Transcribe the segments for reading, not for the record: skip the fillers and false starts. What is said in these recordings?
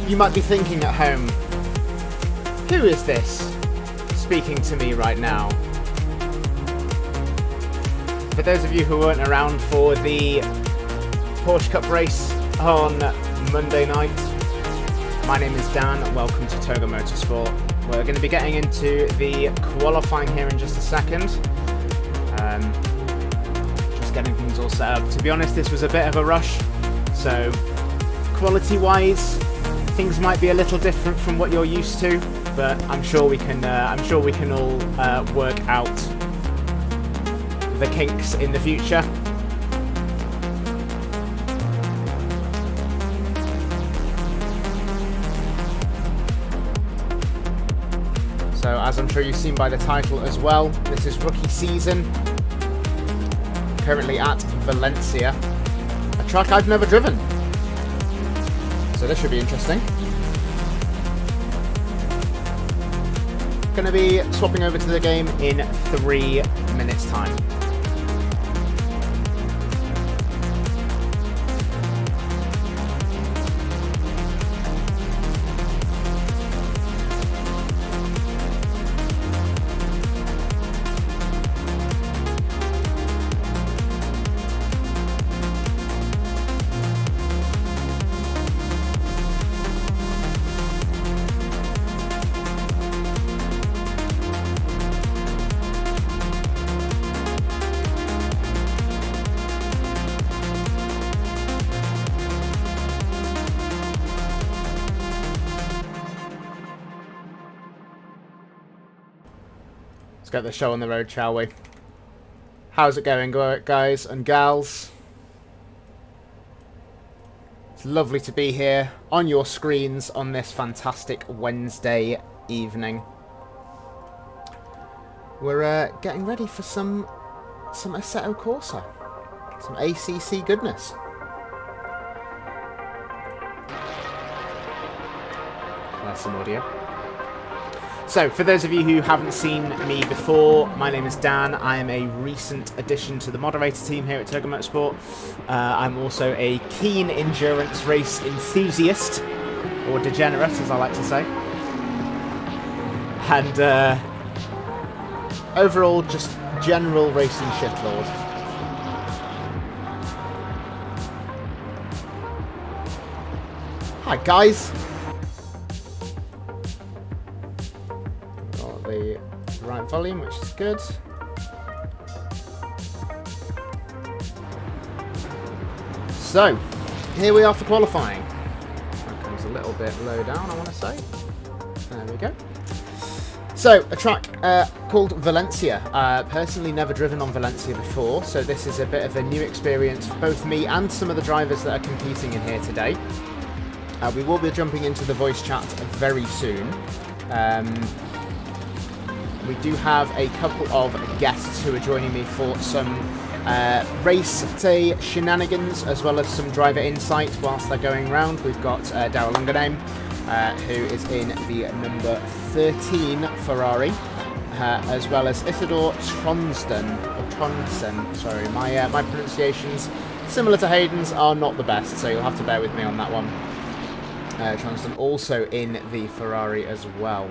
You might be thinking at home, who is this speaking to me right now? For those of you who weren't around for the Porsche Cup race on Monday night, my name is Dan, welcome to Toga Motorsport. We're going to be getting into the qualifying here in just a second. Just getting things all set up. To be honest, this was a bit of a rush, so quality-wise, things might be a little different from what you're used to, but I'm sure we can all work out the kinks in the future. So, as I'm sure you've seen by the title as well, this is rookie season. Currently at Valencia, a track I've never driven. So this should be interesting. Going to be swapping over to the game in 3 minutes' time. Let's get the show on the road, shall we? How's it going, guys and gals? It's lovely to be here on your screens on this fantastic Wednesday evening. We're getting ready for some Assetto Corsa, some ACC goodness. There's some audio. So, for those of you who haven't seen me before, my name is Dan. I am a recent addition to the moderator team here at Toga Motorsport. I'm also a keen endurance race enthusiast, or degenerate as I like to say. And overall, just general racing shitlord. Hi guys! The right volume, which is good. So, here we are for qualifying. That comes a little bit low down, I want to say. There we go. So, a track called Valencia. Personally never driven on Valencia before, so this is a bit of a new experience for both me and some of the drivers that are competing in here today. We will be jumping into the voice chat very soon. We do have a couple of guests who are joining me for some race day shenanigans, as well as some driver insight whilst they're going around. We've got Daryl Lunganame, who is in the number 13 Ferrari, as well as Isidore Tronsen. Sorry, my pronunciations, similar to Hayden's, are not the best, so you'll have to bear with me on that one. Johnston also in the Ferrari as well.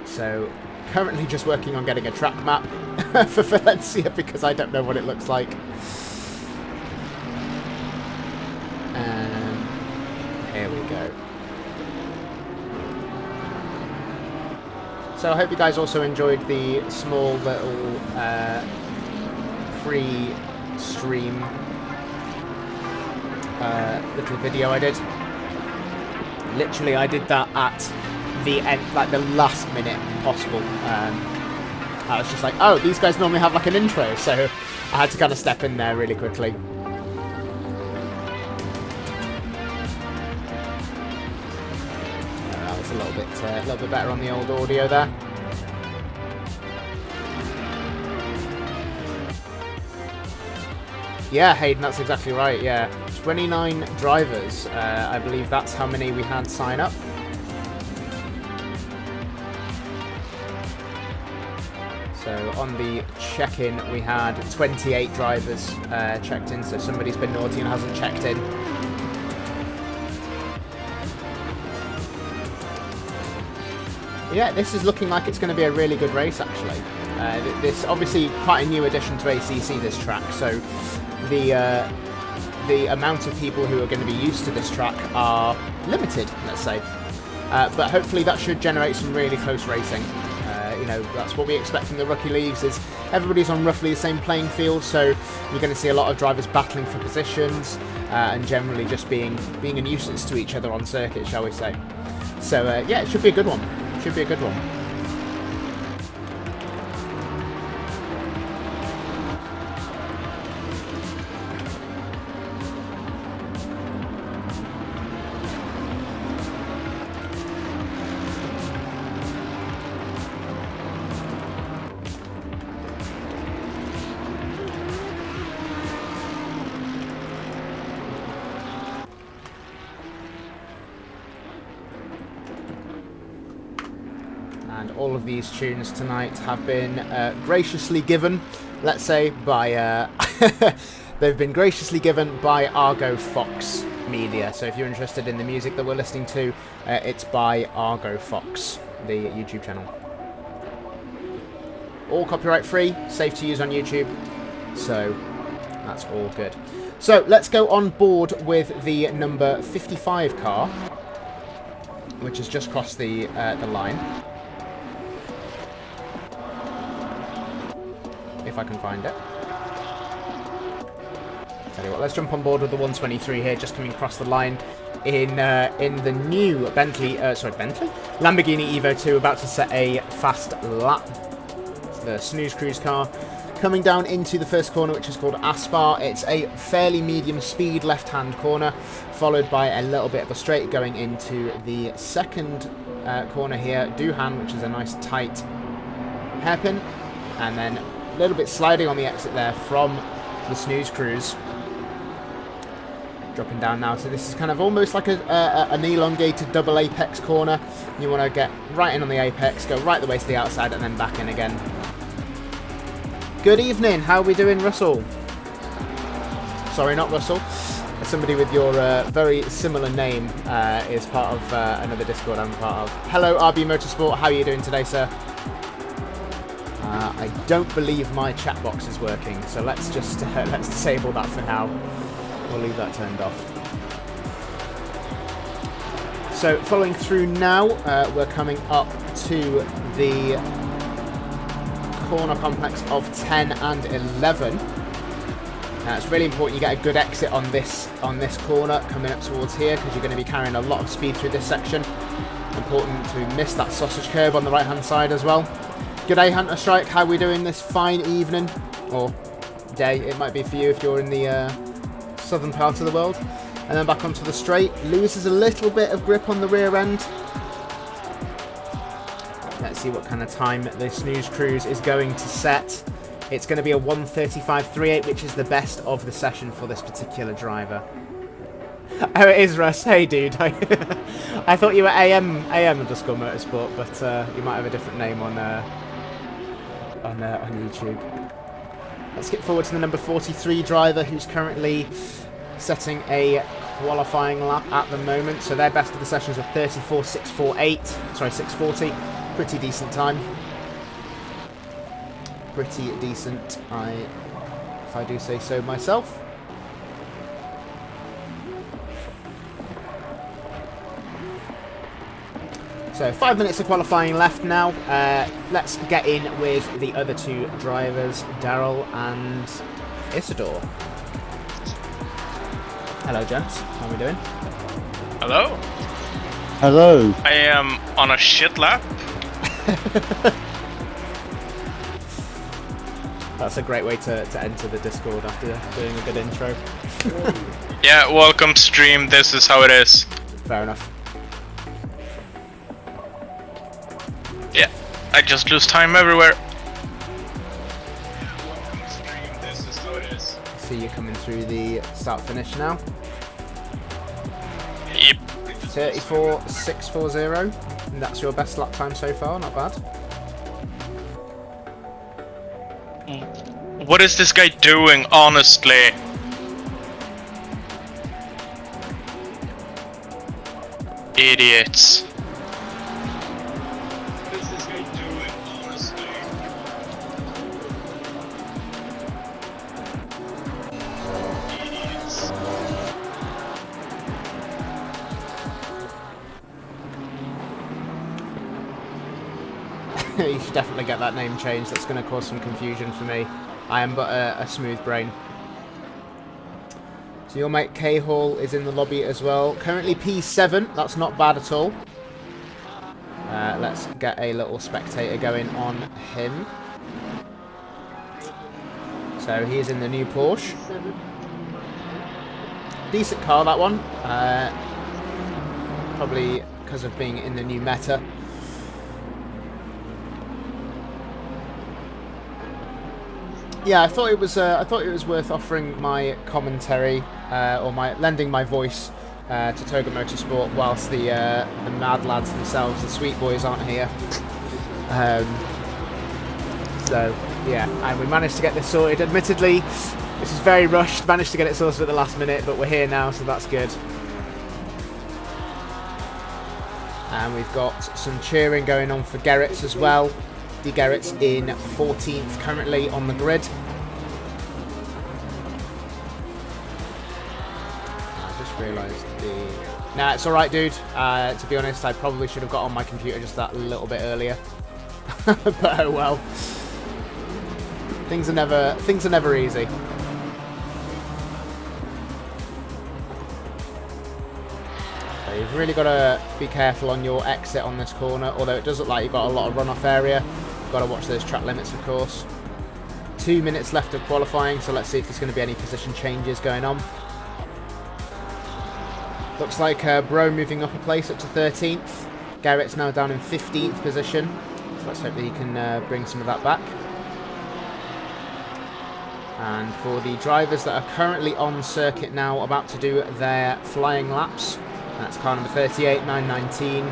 So currently just working on getting a track map for Valencia because I don't know what it looks like. Here we go. So I hope you guys also enjoyed the small little pre-stream little video I did. Literally, I did that at the end, like the last minute possible. I was just like, oh, these guys normally have like an intro, so I had to kind of step in there really quickly. That was a little bit better on the old audio there. Yeah, Hayden, that's exactly right, yeah. 29 drivers, I believe that's how many we had sign up. So on the check-in, we had 28 drivers checked in, so somebody's been naughty and hasn't checked in. Yeah, this is looking like it's going to be a really good race, actually. This obviously quite a new addition to ACC, this track, so the amount of people who are going to be used to this track are limited, let's say. But hopefully that should generate some really close racing. You know, that's what we expect from the rookie leagues, is everybody's on roughly the same playing field, so you're going to see a lot of drivers battling for positions and generally just being a nuisance to each other on circuit, shall we say. So yeah, it should be a good one. Should be a good one. And all of these tunes tonight have been graciously given, let's say, by... they've been graciously given by Argo Fox Media. So if you're interested in the music that we're listening to, it's by Argo Fox, the YouTube channel. All copyright free, safe to use on YouTube. So that's all good. So let's go on board with the number 55 car, which has just crossed the line. If I can find it. Tell you what, let's jump on board with the 123 here, just coming across the line in the new Lamborghini Evo 2, about to set a fast lap. It's the Snooze Cruise car coming down into the first corner, which is called Aspar. It's a fairly medium speed left-hand corner, followed by a little bit of a straight going into the second corner here, Duhan, which is a nice tight hairpin, and then a little bit sliding on the exit there from the Snooze Cruise. Dropping down now, so this is kind of almost like an elongated double apex corner. You want to get right in on the apex, go right the way to the outside, and then back in again. Good evening, how are we doing, Russell? Sorry, not Russell. Somebody with your very similar name is part of another Discord I'm part of. Hello, RB Motorsport, how are you doing today, sir? I don't believe my chat box is working, so let's just let's disable that for now. We'll leave that turned off. So following through now, we're coming up to the corner complex of 10 and 11. It's really important you get a good exit on this corner coming up towards here, because you're going to be carrying a lot of speed through this section. Important to miss that sausage curb on the right hand side as well. G'day Hunter Strike, how are we doing this fine evening? Or day, it might be for you if you're in the southern part of the world. And then back onto the straight. Loses a little bit of grip on the rear end. Let's see what kind of time the Snooze Cruise is going to set. It's going to be a 1:35.38, which is the best of the session for this particular driver. Oh, it is Russ. Hey, dude. I thought you were AM underscore Motorsport, but you might have a different name on YouTube. Let's skip forward to the number 43 driver, who's currently setting a qualifying lap at the moment. So their best of the sessions were 34.648. Sorry, 640. Pretty decent time. Pretty decent, if I do say so myself. So 5 minutes of qualifying left now. Let's get in with the other two drivers, Daryl and Isidore. Hello, gents. How are we doing? Hello. Hello. I am on a shit lap. That's a great way to enter the Discord after doing a good intro. Yeah, welcome stream. This is how it is. Fair enough. Yeah, I just lose time everywhere. See you coming through the start finish now. Yep. 34.640. And that's your best lap time so far, not bad. What is this guy doing, honestly? Idiots. What is this guy doing, honestly? Idiots. You should definitely get that name changed. That's going to cause some confusion for me. I am but a smooth brain. So your mate K-Hall is in the lobby as well. Currently P7. That's not bad at all. Let's get a little spectator going on him. So he's in the new Porsche. Decent car, that one. Probably because of being in the new Meta. Yeah, I thought it was worth offering my commentary or lending my voice to Toga Motorsport whilst the mad lads themselves, the sweet boys, aren't here. So yeah, and we managed to get this sorted. Admittedly, this is very rushed. Managed to get it sorted at the last minute, but we're here now, so that's good. And we've got some cheering going on for Gerrits as well. The Gerrits in 14th currently on the grid. I just realised Nah, it's alright, dude. To be honest, I probably should have got on my computer just that little bit earlier. But oh well. Things are never easy. So you've really got to be careful on your exit on this corner, although it does look like you've got a lot of runoff area. Got to watch those track limits, of course. 2 minutes left of qualifying, so let's see if there's going to be any position changes going on. Looks like Bro moving up a place up to 13th. Garrett's now down in 15th position, so let's hope that he can bring some of that back. And for the drivers that are currently on circuit now, about to do their flying laps, that's car number 38, 919,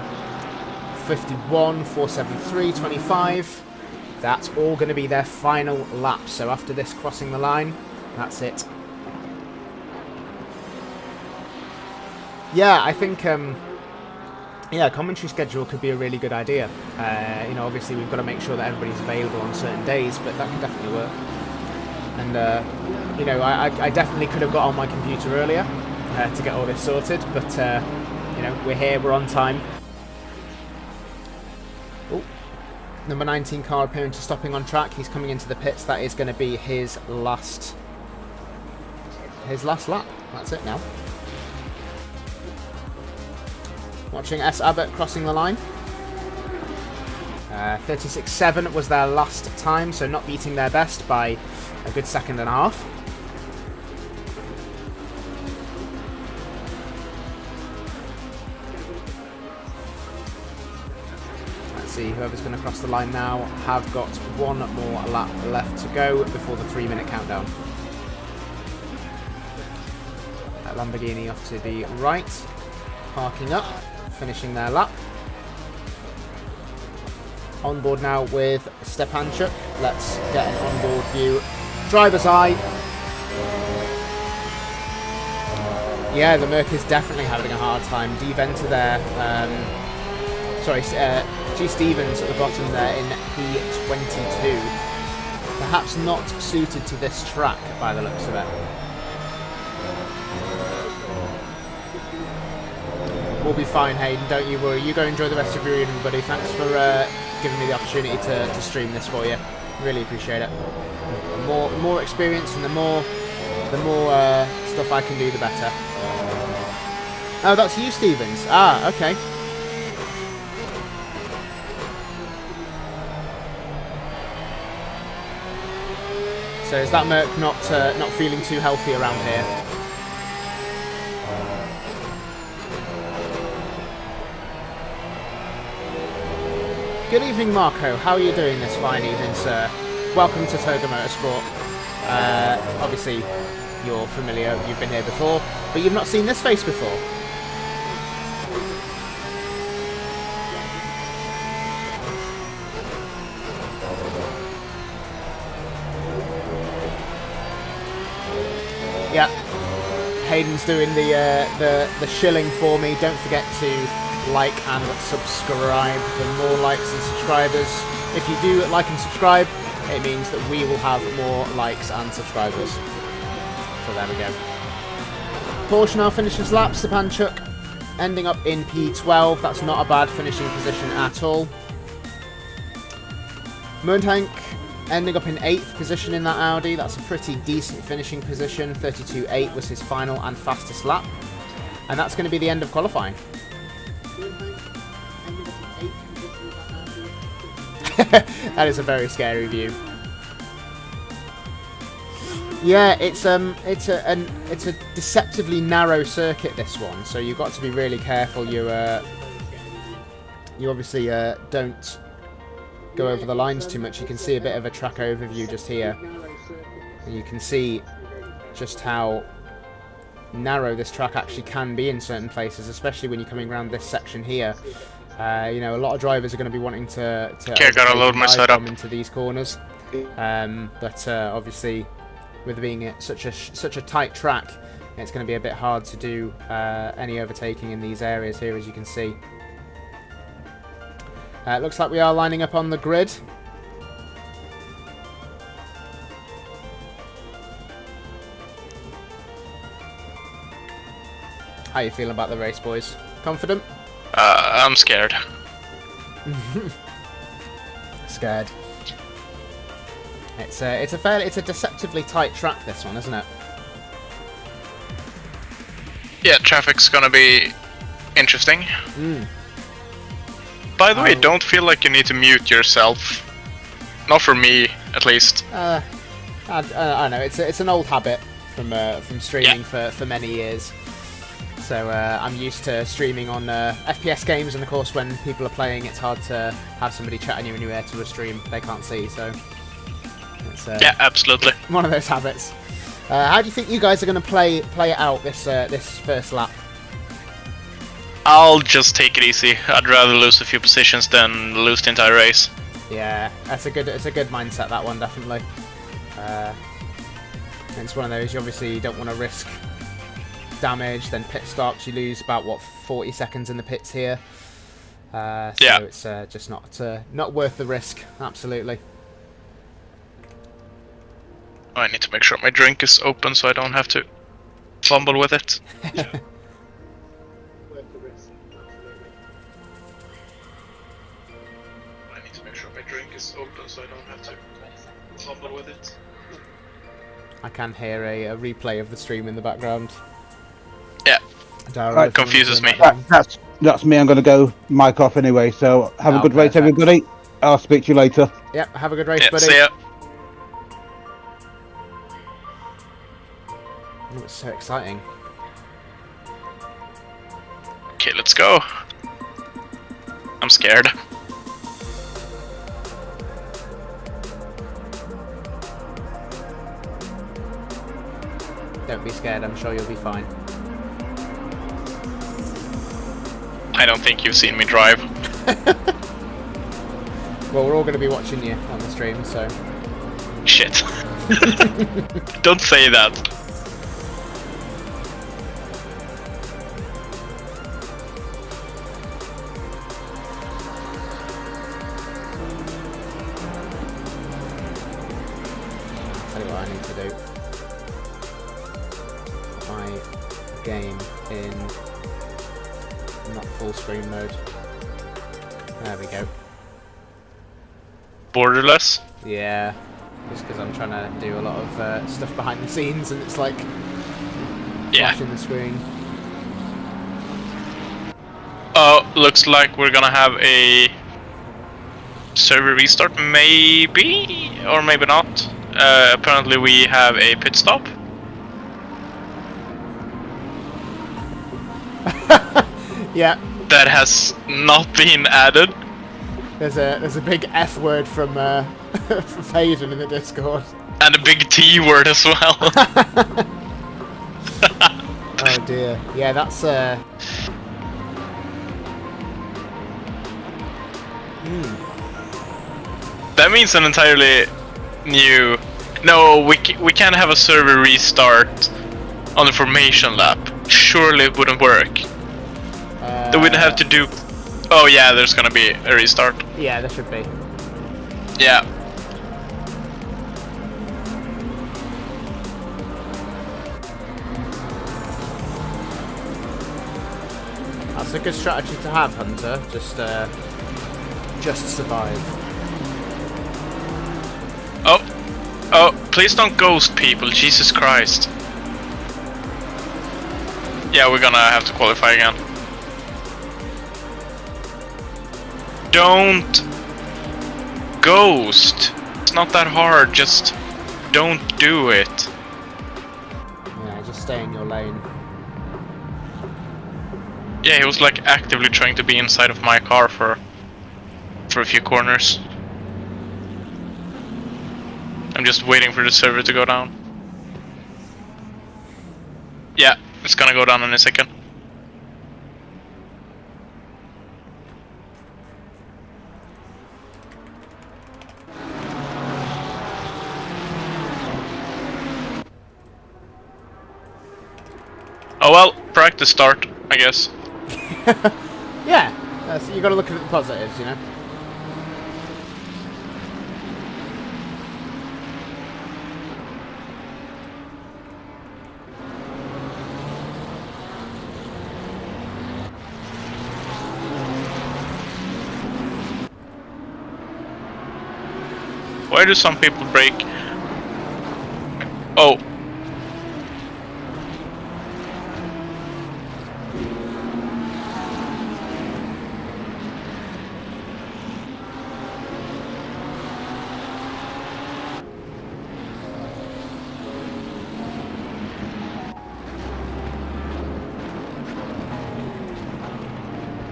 51, 473, 25. That's all going to be their final lap. So after this crossing the line, that's it. Yeah, I think commentary schedule could be a really good idea. You know, obviously we've got to make sure that everybody's available on certain days, but that could definitely work. And you know, I definitely could have got on my computer earlier to get all this sorted, but you know, we're here, we're on time. Oh, number 19 car appearing to stopping on track. He's coming into the pits. That is going to be his last lap. That's it now. Watching S. Abbott crossing the line. 36.7 was their last time, so not beating their best by a good second and a half. Let's see, whoever's going to cross the line now have got one more lap left to go before the 3-minute countdown. Lamborghini off to the right, parking up, finishing their lap. On board now with Stepanchuk. Let's get an onboard view. Driver's eye. Yeah, the Merc is definitely having a hard time. D-Venter there. G. Stevens at the bottom there in P22. Perhaps not suited to this track by the looks of it. We'll be fine, Hayden, don't you worry. You go enjoy the rest of your evening, buddy. Thanks for giving me the opportunity to stream this for you. Really appreciate it. The more experience and the more stuff I can do, the better. Oh, that's you, Stevens. Ah, okay. So is that Merc not feeling too healthy around here? Good evening, Marco. How are you doing this fine evening, sir? Welcome to Toga Motorsport. Obviously, you're familiar, you've been here before, but you've not seen this face before. Yeah, Hayden's doing the shilling for me. Don't forget to like and subscribe. The more likes and subscribers, if you do like and subscribe, it means that we will have more likes and subscribers. So there we go. Porsche now finishes lap. Stepanchuk ending up in P12. That's not a bad finishing position at all. Moontank ending up in 8th position in that Audi. That's a pretty decent finishing position. 32.8 was his final and fastest lap. And that's going to be the end of qualifying. That is a very scary view. Yeah, it's a deceptively narrow circuit, this one, so you've got to be really careful. You obviously don't go over the lines too much. You can see a bit of a track overview just here, and you can see just how narrow this track actually can be in certain places, especially when you're coming around this section here. You know, a lot of drivers are going to be wanting to okay, I gotta load my setup into these corners, but obviously, with being such a tight track, it's going to be a bit hard to do any overtaking in these areas here, as you can see. It looks like we are lining up on the grid. How you feeling about the race, boys? Confident? I'm scared. Scared. It's a deceptively tight track, this one, isn't it? Yeah, traffic's gonna be interesting. By the way, don't feel like you need to mute yourself. Not for me, at least. I know it's an old habit from streaming for many years. So I'm used to streaming on FPS games, and of course when people are playing, it's hard to have somebody chatting you when you're there to a stream they can't see. So it's yeah, absolutely. one of those habits. How do you think you guys are going to play it out this first lap? I'll just take it easy. I'd rather lose a few positions than lose the entire race. Yeah, it's a good mindset, that one, definitely. It's one of those, you obviously don't want to risk damage, then pit stops. You lose about, what, 40 seconds in the pits here. So yeah, it's just not worth the risk, absolutely. I need to make sure my drink is open so I don't have to fumble with it. I can hear a replay of the stream in the background. Yeah, Dara, confuses me. That's me. I'm going to go mic off anyway. So have a good race, everybody. I'll speak to you later. Yep, have a good race, buddy. See ya. Oh, it's so exciting. Okay, let's go. I'm scared. Don't be scared, I'm sure you'll be fine. I don't think you've seen me drive. Well, we're all going to be watching you on the stream, so... Shit. Don't say that. game in not full screen mode. There we go. Borderless. Yeah, just because I'm trying to do a lot of stuff behind the scenes and it's like flashing the screen. Oh, looks like we're gonna have a server restart, maybe, or maybe not. Apparently we have a pit stop. Yeah. That has not been added. There's a big F word from from Hayden in the Discord. And a big T word as well. Oh dear. Yeah, that's That means an entirely new... No, we can't have a server restart on the formation lap. Surely it wouldn't work. Then we'd have to do... Oh yeah, there's gonna be a restart. Yeah, there should be. Yeah. That's a good strategy to have, Hunter. Just survive. Oh, please don't ghost people, Jesus Christ. Yeah, we're gonna have to qualify again. Don't ghost. It's not that hard, just don't do it. Yeah, just stay in your lane. Yeah, he was like actively trying to be inside of my car for a few corners. I'm just waiting for the server to go down. Yeah, it's gonna go down in a second. Oh well, practice start, I guess. Yeah, you got to look at the positives, you know. Why do some people break? Oh.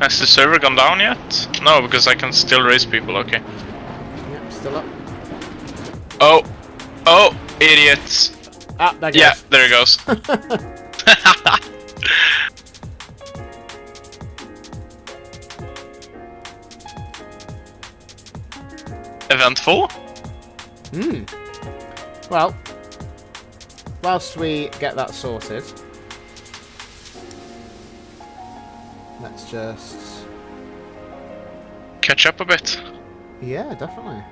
Has the server gone down yet? No, because I can still raise people, okay. Yep, still up. Oh! Oh! Idiots! Ah, there goes. Yeah, there it goes. Eventful? Well, whilst we get that sorted, let's just... Catch up a bit. Yeah, definitely.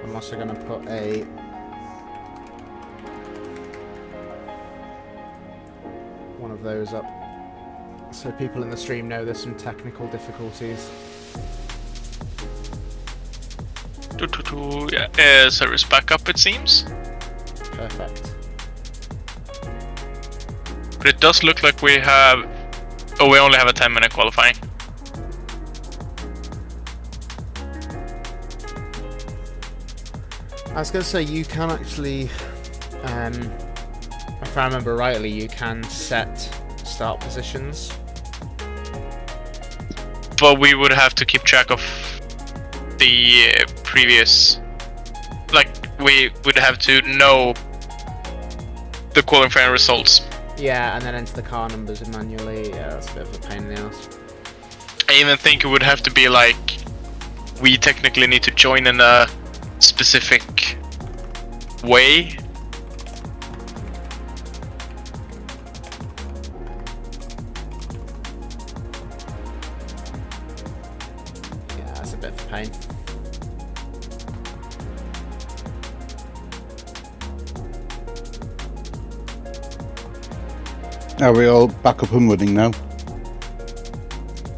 I'm also going to put one of those up so people in the stream know there's some technical difficulties. Yeah, service backup it seems. Perfect. But it does look like we have... Oh, we only have a 10-minute qualifying. I was going to say, you can actually, if I remember rightly, you can set start positions. But we would have to keep track of the previous... Like, we would have to know the qualifying results. Yeah, and then enter the car numbers manually. Yeah, that's a bit of a pain in the ass. I even think it would have to be like... We technically need to join in a specific way. Yeah, that's a bit of a pain. Are we all back up and running now?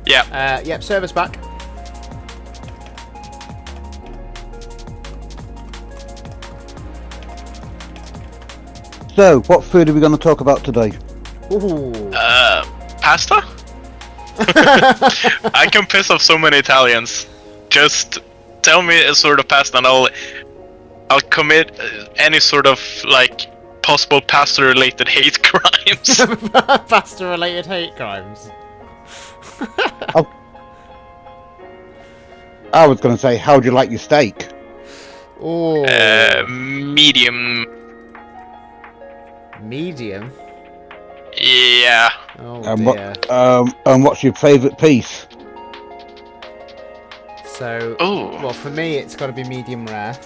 Yeah. Yep, server's back. So, what food are we going to talk about today? Ooh. Pasta? I can piss off so many Italians. Just tell me a sort of pasta and I'll commit any sort of like possible pasta-related hate crimes. Pasta-related hate crimes. I was going to say, how do you like your steak? Ooh. Medium. Medium? Yeah. Oh And dear. what's your favourite piece? So, Oh. well, for me, it's got to be medium rare.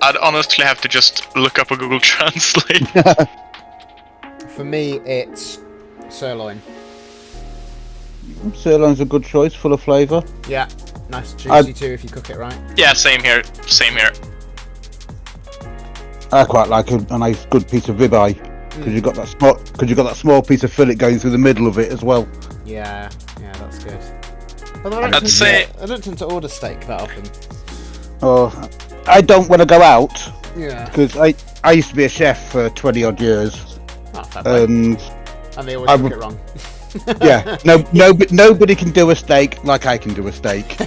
I'd honestly have to just look up a Google Translate. For me, it's sirloin. Sirloin's a good choice, full of flavour. Yeah, nice juicy too if you cook it right. Yeah, same here. Same here. I quite like a nice, good piece of ribeye because you got that small piece of fillet going through the middle of it as well. Yeah, that's good. Although I I'd say don't tend to order steak that often. Oh, I don't want to go out Yeah. because I used to be a chef for 20 odd years, Oh, fair play. and They always cook it wrong. yeah, nobody can do a steak like I can do a steak.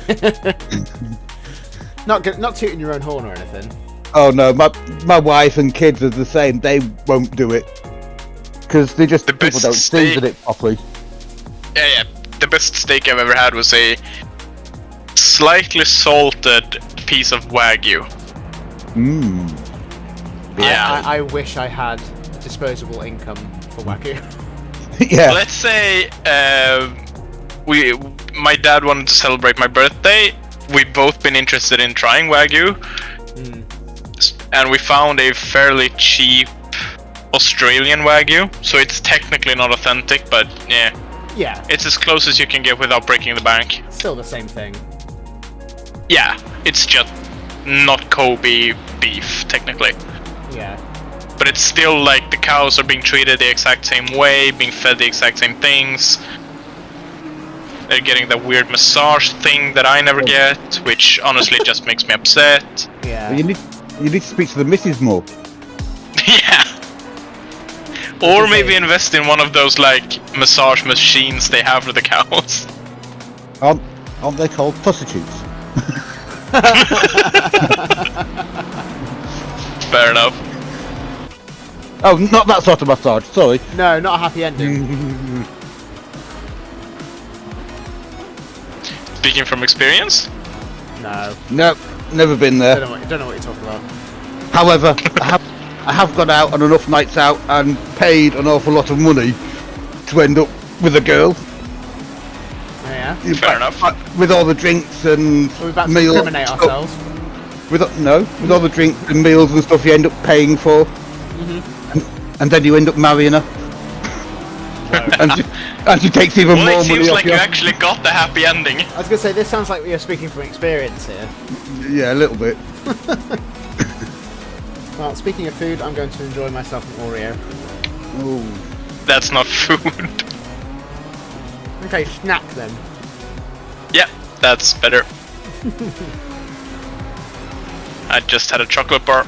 Not tooting your own horn or anything. Oh no, my wife and kids are the same. They won't do it because people best don't steak- season it properly. yeah. The best steak I've ever had was a slightly salted piece of Wagyu. Mmm. Yeah. I wish I had disposable income for Wagyu. Yeah. Let's say my dad wanted to celebrate my birthday. We've both been interested in trying Wagyu, and we found a fairly cheap Australian Wagyu. So it's technically not authentic, but yeah, Yeah, it's as close as you can get without breaking the bank. still the same thing. Yeah, it's just not Kobe beef technically. Yeah. But it's still like the cows are being treated the exact same way, being fed the exact same things. They're getting that weird massage thing that I never get, which honestly just makes me upset. Yeah. You need to speak to the missus more. Yeah. Or maybe invest in one of those like massage machines they have for the cows. Aren't they called prostitutes? Fair enough. Oh, not that sort of massage. Sorry. No, not a happy ending. Speaking from experience. No. No, never been there. Don't know what you're talking about. However, I have gone out on enough nights out and paid an awful lot of money to end up with a girl. Oh, yeah. Fair enough. With all the drinks and We're about to meals. incriminate ourselves. With all the drinks and meals and stuff you end up paying for, and then you end up marrying her, and she takes even Well, more it money seems off like you. you actually got the happy ending. I was gonna say this sounds like you're speaking from experience here. Yeah, a little bit. Well, speaking of food, I'm going to enjoy myself an Oreo. Ooh. That's not food. Okay, snack then. Yeah, that's better. I just had a chocolate bar.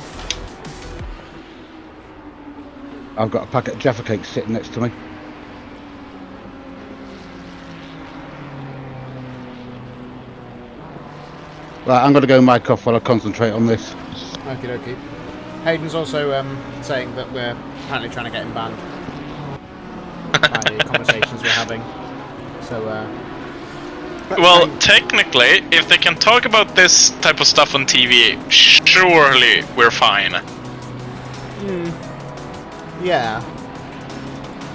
I've got a packet of Jaffa cakes sitting next to me. Right, I'm going to go mic off while I concentrate on this. Okie dokie. Hayden's also saying that we're apparently trying to get him banned by the conversations we're having. So, Well, technically, if they can talk about this type of stuff on TV, surely we're fine. yeah.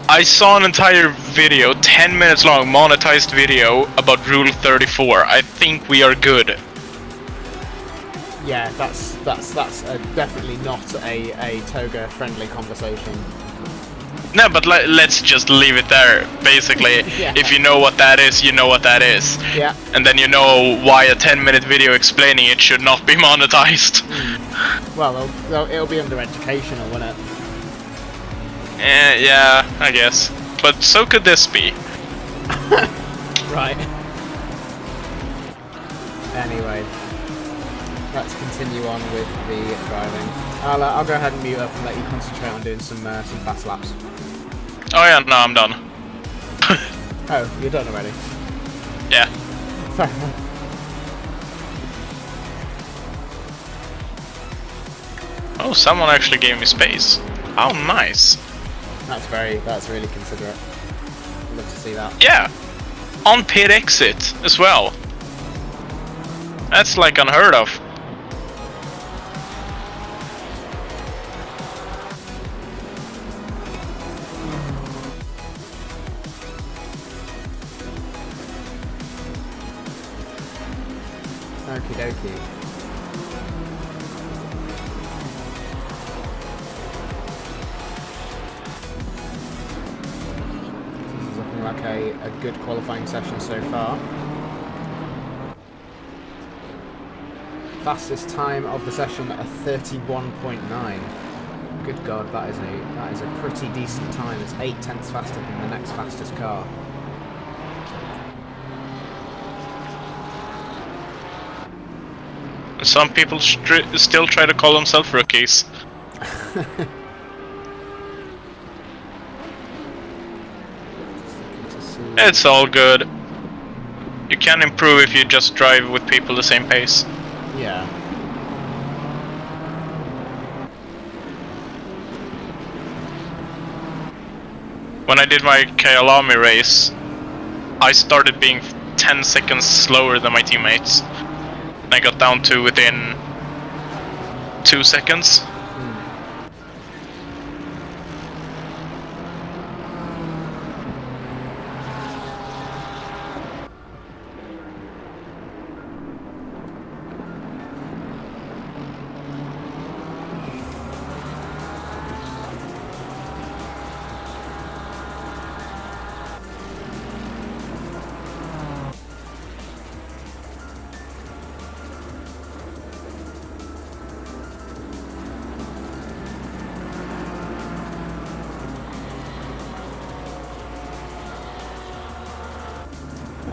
I saw an entire video, 10 minutes long, monetized video about Rule 34. I think we are good. Yeah, that's definitely not a Toga friendly conversation. No, but let's just leave it there. Basically, Yeah. if you know what that is, you know what that is. Yeah. And then you know why a 10-minute video explaining it should not be monetized. Well, it'll be under educational, won't it? Yeah, I guess. But so could this be. Right. Anyway, let's continue on with the driving. I'll go ahead and mute up and let you concentrate on doing some fast laps. Oh yeah, no, I'm done. Oh, you're done already? Yeah. Fair enough. Oh, someone actually gave me space. How nice. That's really considerate. I'd love to see that. Yeah. On pit exit as well. That's like unheard of. Okie dokie. This is looking like a good qualifying session so far. Fastest time of the session at 31.9. Good God, that is a pretty decent time. It's 0.8 faster than the next fastest car. Some people still try to call themselves rookies. It's all good. You can improve if you just drive with people the same pace. Yeah. When I did my Kyalami race, I started being 10 seconds slower than my teammates. I got down to within 2 seconds.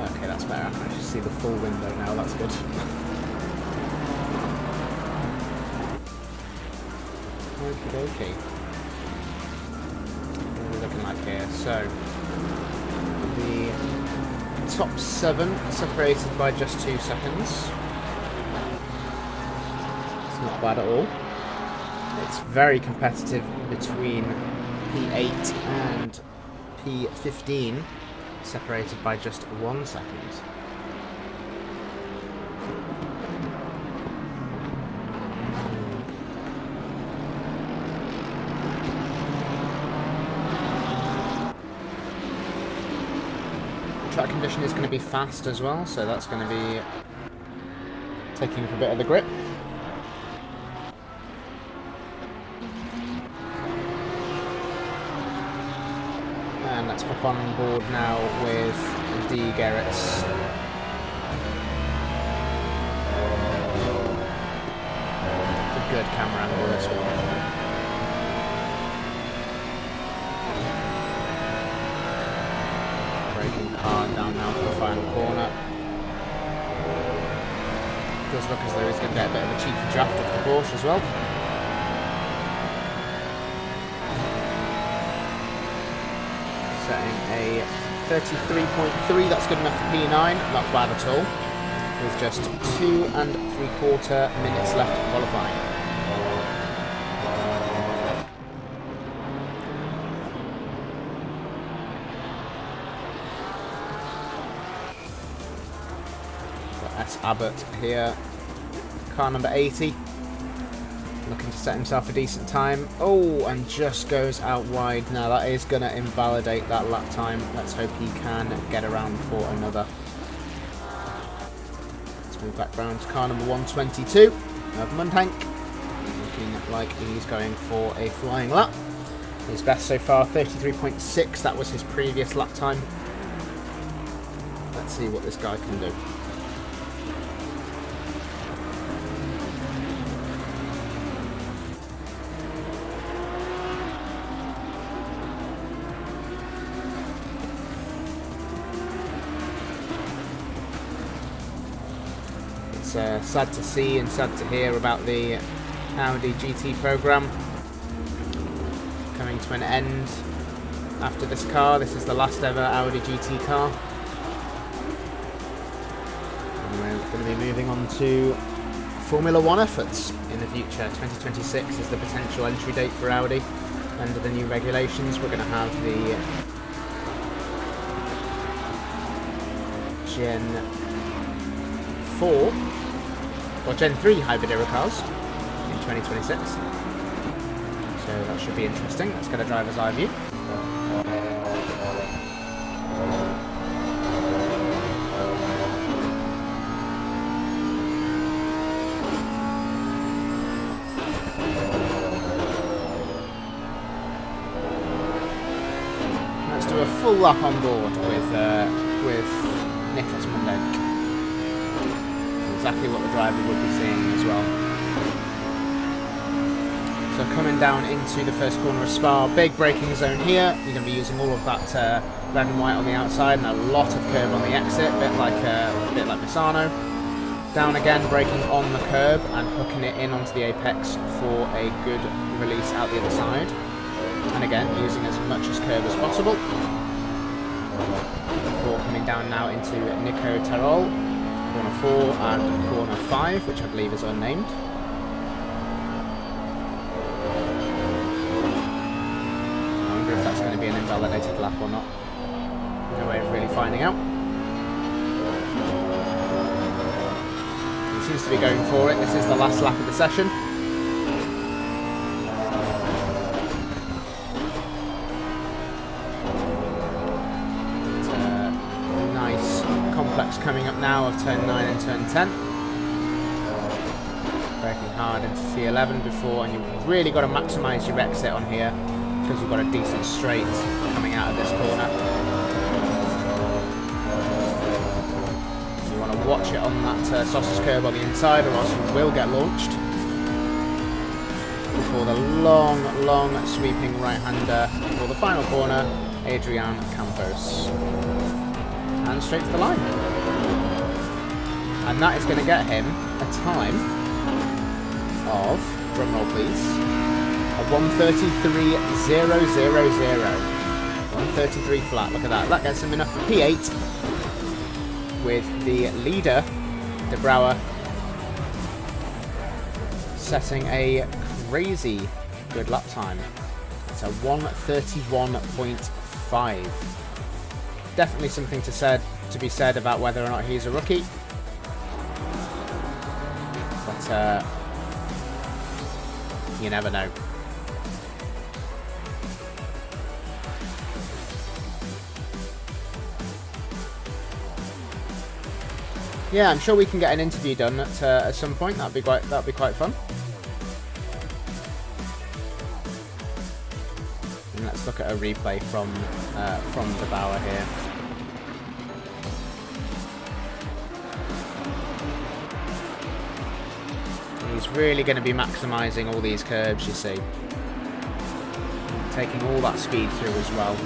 Okay, that's better. I can actually see the full window now. That's good. Okie dokie. What are we looking like here? So, the top 7 separated by just 2 seconds. It's not bad at all. It's very competitive between P8 and P15. Separated by just 1 second. Track condition is going to be fast as well, so that's going to be taking up a bit of the grip. And let's hop on board now with D. Gerrits. A good camera angle this one. Braking hard down now for the final corner. Does look as though he's going to get a bit of a cheeky draft off the Porsche as well. Setting a 33.3, that's good enough for P9, not bad at all, with just 2 3/4 minutes left of qualifying. Got S. Abbott here, car number 80. Looking to set himself a decent time. Oh, and just goes out wide. Now that is going to invalidate that lap time. Let's hope he can get around for another. Let's move back round to car number 122 of Muntank. Looking like he's going for a flying lap. His best so far, 33.6. That was his previous lap time. Let's see what this guy can do. It's sad to see and sad to hear about the Audi GT program coming to an end after this car. This is the last ever Audi GT car. And we're going to be moving on to Formula 1 efforts in the future. 2026 is the potential entry date for Audi. Under the new regulations, we're going to have the Gen 4 or Gen 3 hybrid era cars in 2026. So that should be interesting. Let's get a driver's eye view. Let's do a full lap on board with Nicholas Monday. Exactly what the driver would be seeing as well. So coming down into the first corner of Spa, big braking zone here. You're going to be using all of that red and white on the outside and a lot of curb on the exit, a bit like Misano. Down again, braking on the curb and hooking it in onto the apex for a good release out the other side. And again, using as much as curb as possible. Before coming down now into Nico Terol, corner 4 and corner 5, which I believe is unnamed. I wonder if that's going to be an invalidated lap or not. No way of really finding out. He seems to be going for it. This is the last lap of the session. Coming up now of turn 9 and turn 10. Braking hard into C11 before, and you've really got to maximise your exit on here because you've got a decent straight coming out of this corner. You want to watch it on that sausage curb on the inside, or else you will get launched. Before the long sweeping right-hander for the final corner, Adrian Campos. And straight to the line. And that is going to get him a time of, drumroll please, a 1:33.000. 1:33 flat, look at that. That gets him enough for P8 with the leader, De Brouwer, setting a crazy good lap time. It's a 1:31.5. Definitely something to be said about whether or not he's a rookie. But you never know. Yeah, I'm sure we can get an interview done at some point. That'd be quite fun. And let's look at a replay from De Brouwer here. He's really going to be maximising all these curbs, you see. Taking all that speed through as well.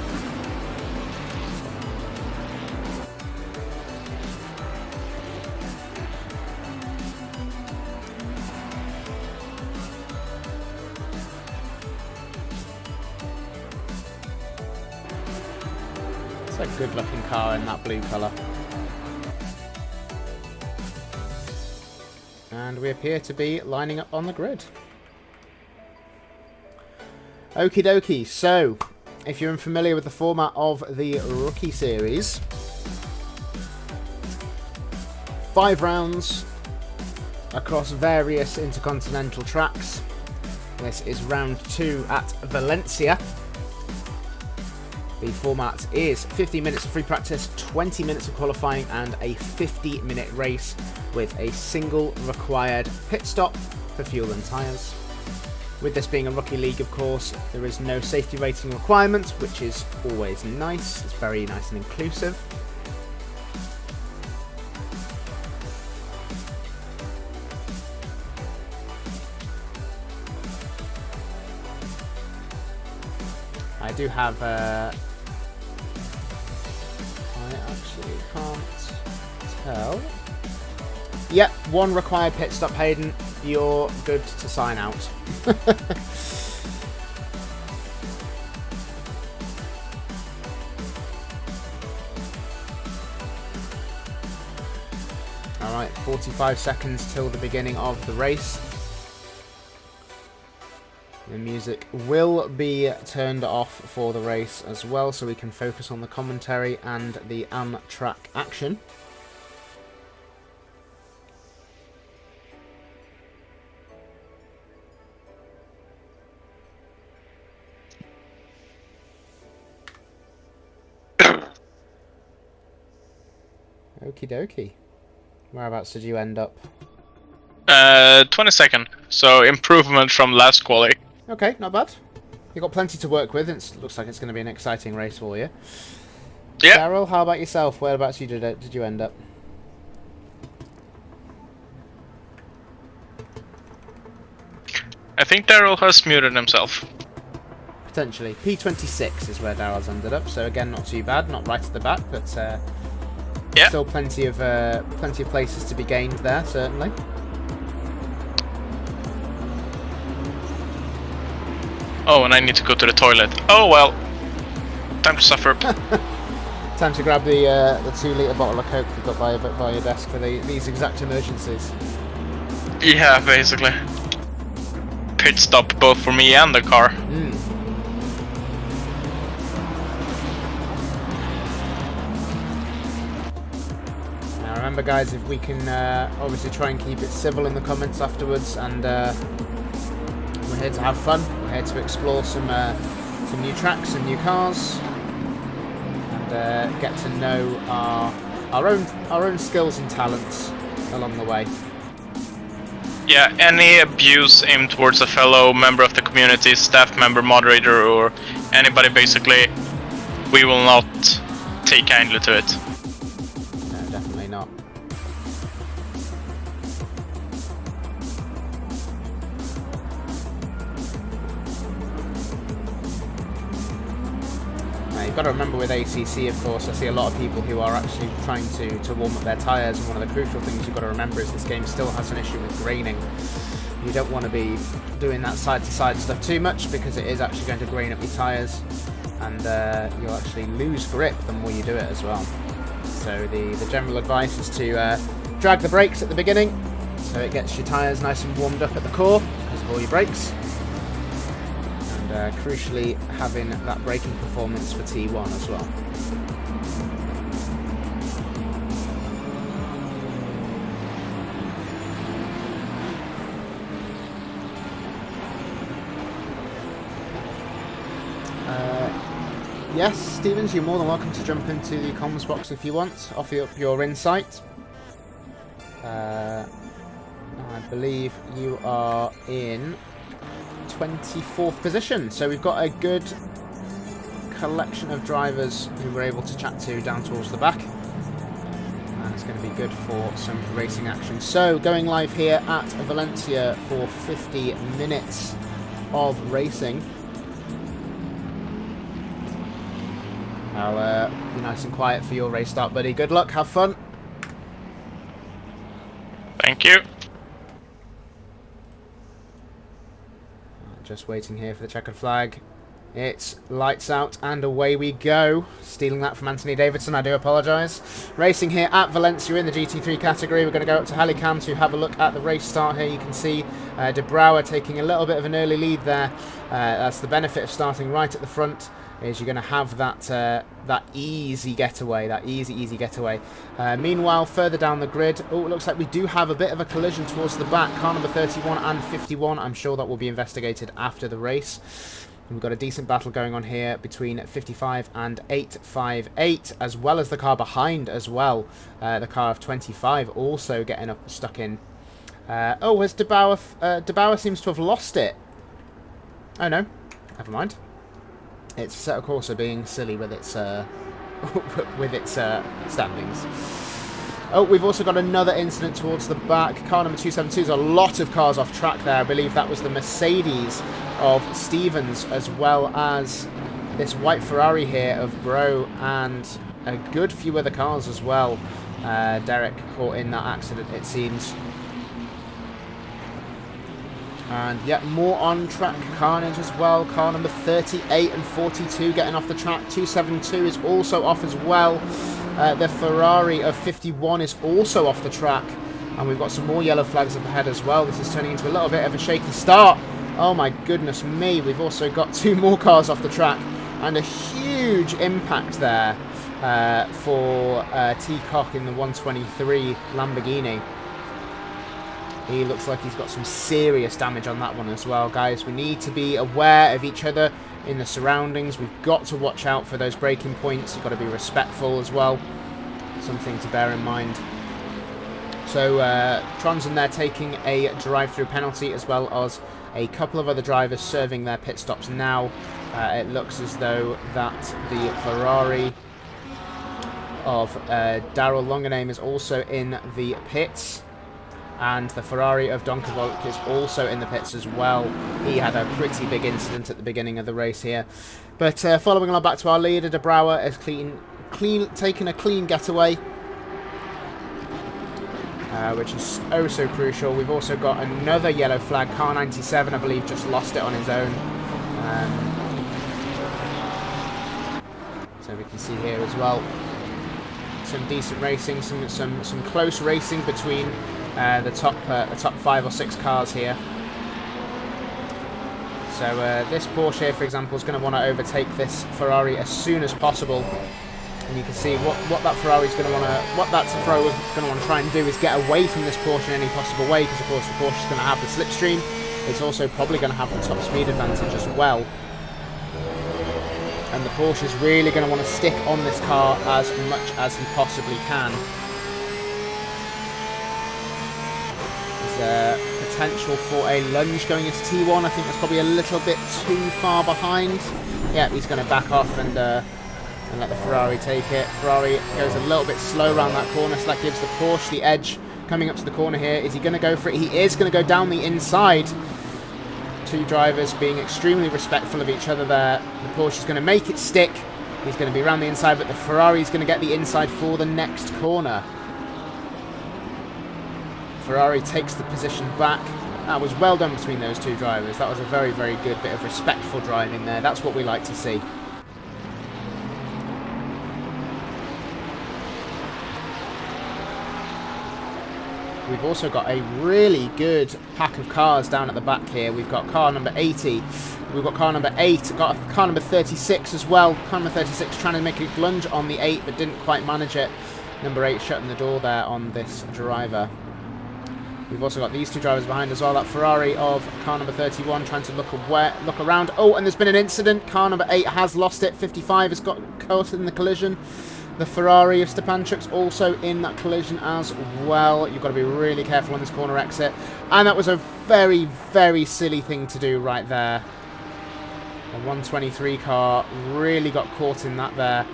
It's a good looking car in that blue colour. And we appear to be lining up on the grid. Okie dokie, so if you're unfamiliar with the format of the Rookie Series, 5 rounds across various intercontinental tracks. This is round 2 at Valencia. The format is 15 minutes of free practice, 20 minutes of qualifying and a 50-minute race with a single required pit stop for fuel and tyres. With this being a rookie league, of course, there is no safety rating requirement, which is always nice. It's very nice and inclusive. I do have I actually can't tell Yep, 1 required pit stop, Hayden. You're good to sign out. Alright, 45 seconds till the beginning of the race. The music will be turned off for the race as well, so we can focus on the commentary and the on-track action. Okie dokie. Whereabouts did you end up? 22nd. So improvement from last quali. Okay, not bad. You've got plenty to work with. It looks like it's going to be an exciting race for you. Yeah. Daryl, how about yourself? Whereabouts did you end up? I think Daryl has muted himself. Potentially. P26 is where Daryl's ended up. So again, not too bad. Not right at the back, but yeah. Still plenty of places to be gained there, certainly. Oh, and I need to go to the toilet. Oh well. Time to suffer. Time to grab the 2-litre bottle of Coke you've got by your desk for these exact emergencies. Yeah, basically. Pit stop both for me and the car. Now remember guys, if we can obviously try and keep it civil in the comments afterwards, and we're here to have fun, we're here to explore some new tracks and new cars, and get to know our own skills and talents along the way. Yeah, any abuse aimed towards a fellow member of the community, staff member, moderator, or anybody basically, we will not take kindly to it. No, definitely not. Now, you've got to remember with ACC, of course, I see a lot of people who are actually trying to warm up their tyres, and one of the crucial things you've got to remember is this game still has an issue with graining. You don't want to be doing that side-to-side stuff too much, because it is actually going to grain up your tyres, and you'll actually lose grip the more you do it as well. So the general advice is to drag the brakes at the beginning, so it gets your tyres nice and warmed up at the core because of all your brakes. And crucially, having that braking performance for T1 as well. Yes, Stevens, you're more than welcome to jump into the comms box if you want, offer up your insight. I believe you are in 24th position, so we've got a good collection of drivers who we're able to chat to down towards the back, and it's going to be good for some racing action. So going live here at Valencia for 50 minutes of racing. I'll be nice and quiet for your race start, buddy. Good luck, have fun. Thank you. Just waiting here for the checkered flag. It's lights out and away we go. Stealing that from Anthony Davidson, I do apologise. Racing here at Valencia in the GT3 category. We're going to go up to Helicam to have a look at the race start here. You can see De Brouwer taking a little bit of an early lead there. That's the benefit of starting right at the front, is you're going to have that easy getaway, easy getaway. Meanwhile, further down the grid, it looks like we do have a bit of a collision towards the back. Car number 31 and 51. I'm sure that will be investigated after the race. And we've got a decent battle going on here between 55 and 858, as well as the car behind as well. The car of 25 also getting stuck in. Has De Brouwer? De Brouwer seems to have lost it. Oh no, never mind. It's Assetto Corsa being silly with its standings. Oh, we've also got another incident towards the back. Car number 272. There's a lot of cars off track there. I believe that was the Mercedes of Stevens, as well as this white Ferrari here of Bro, and a good few other cars as well. Derek caught in that accident, it seems. And yet more on-track carnage as well. Car number 38 and 42 getting off the track. 272 is also off as well. The Ferrari of 51 is also off the track. And we've got some more yellow flags up ahead as well. This is turning into a little bit of a shaky start. Oh my goodness me. We've also got 2 more cars off the track. And a huge impact there for T. Cock in the 123 Lamborghini. He looks like he's got some serious damage on that one as well, guys. We need to be aware of each other in the surroundings. We've got to watch out for those braking points. You've got to be respectful as well. Something to bear in mind. So, Tronson there taking a drive-through penalty, as well as a couple of other drivers serving their pit stops now. It looks as though that the Ferrari of Daryl Longename is also in the pits. And the Ferrari of Donkervolk is also in the pits as well. He had a pretty big incident at the beginning of the race here. But following along back to our leader, De Brouwer has taken a clean getaway. Which is oh so crucial. We've also got another yellow flag. Car 97, I believe, just lost it on his own. So we can see here as well. Some decent racing, some close racing between the top 5 or 6 cars here. So this Porsche here, for example, is going to want to overtake this Ferrari as soon as possible. And you can see what that Ferrari is going to want to, what that Ferrari was going to want to try and do is get away from this Porsche in any possible way, because of course the Porsche is going to have the slipstream. It's also probably going to have the top speed advantage as well. And the Porsche is really going to want to stick on this car as much as he possibly can. Is there potential for a lunge going into T1? I think that's probably a little bit too far behind. Yeah, he's going to back off and let the Ferrari take it. Ferrari goes a little bit slow around that corner, so that gives the Porsche the edge coming up to the corner here. Is he going to go for it? He is going to go down the inside. 2 drivers being extremely respectful of each other there. The Porsche is going to make it stick. He's going to be around the inside, but the Ferrari is going to get the inside for the next corner. Ferrari takes the position back. That was well done between those 2 drivers. That was a very, very good bit of respectful driving there. That's what we like to see. We've also got a really good pack of cars down at the back here. We've got car number 80. We've got car number 8. Got car number 36 as well. Car number 36 trying to make a lunge on the 8, but didn't quite manage it. Number 8 shutting the door there on this driver. We've also got these 2 drivers behind as well. That Ferrari of car number 31 trying to look around. Oh, and there's been an incident. Car number 8 has lost it. 55 has got caught in the collision. The Ferrari of Stepanchuk's also in that collision as well. You've got to be really careful on this corner exit. And that was a very, very silly thing to do right there. The 123 car really got caught in that there.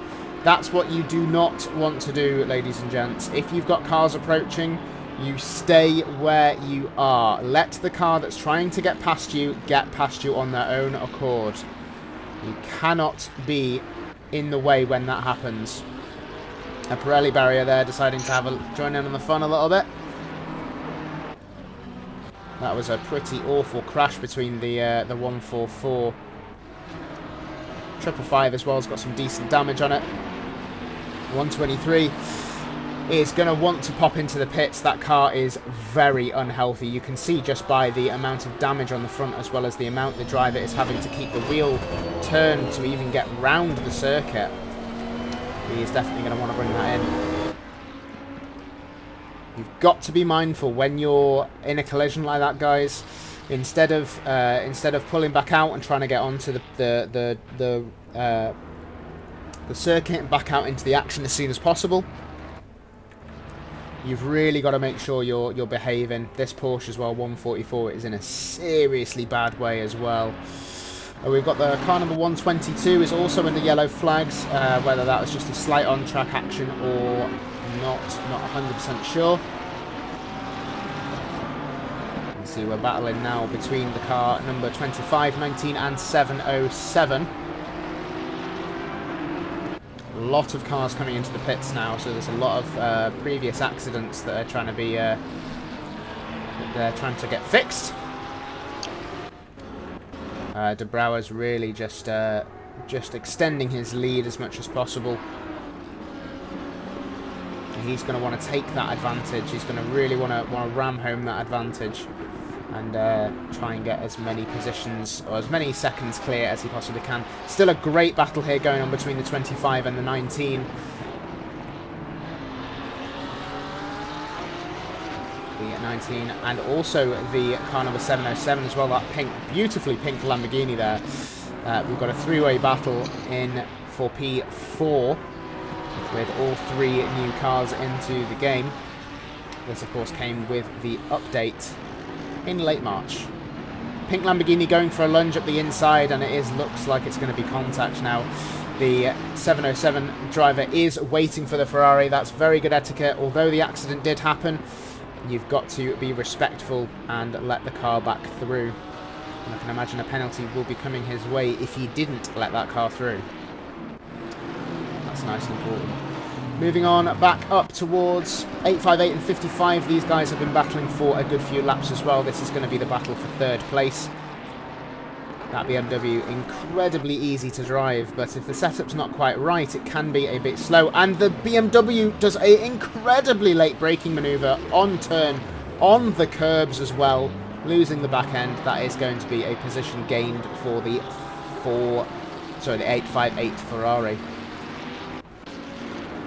That's what you do not want to do, ladies and gents. If you've got cars approaching, you stay where you are. Let the car that's trying to get past you on their own accord. You cannot be in the way when that happens. A Pirelli barrier there deciding to join in on the fun a little bit. That was a pretty awful crash between the 144. 555 as well has got some decent damage on it. 123 is going to want to pop into the pits. That car is very unhealthy. You can see just by the amount of damage on the front, as well as the amount the driver is having to keep the wheel turned to even get round the circuit. He is definitely going to want to bring that in. You've got to be mindful when you're in a collision like that, guys. Instead of pulling back out and trying to get onto the circuit and back out into the action as soon as possible, you've really got to make sure you're behaving. This Porsche as well, 144, is in a seriously bad way as well. We've got the car number 122 is also in the yellow flags. Whether that was just a slight on-track action or not 100% sure. You can see we're battling now between the car number 25, 19 and 707. A lot of cars coming into the pits now, so there's a lot of previous accidents that are trying to be they're trying to get fixed. De Brouwer's really just extending his lead as much as possible. And he's going to want to take that advantage. He's going to really want to ram home that advantage and try and get as many positions or as many seconds clear as he possibly can. Still a great battle here going on between the 25 and the 19. The 19 and also the car number 707 as well, that beautifully pink Lamborghini there. We've got a three-way battle in for P4 with all three new cars into the game. This of course came with the update in late March. Pink Lamborghini going for a lunge up the inside, and it looks like it's going to be contact now. The 707 driver is waiting for the Ferrari. That's very good etiquette. Although the accident did happen, you've got to be respectful and let the car back through. And I can imagine a penalty will be coming his way if he didn't let that car through. That's nice and important. Moving on back up towards 858 and 55. These guys have been battling for a good few laps as well. This is going to be the battle for third place. That BMW incredibly easy to drive, but if the setup's not quite right, it can be a bit slow. And the BMW does an incredibly late braking manoeuvre on turn, on the curbs as well, losing the back end. That is going to be a position gained for the 858 Ferrari.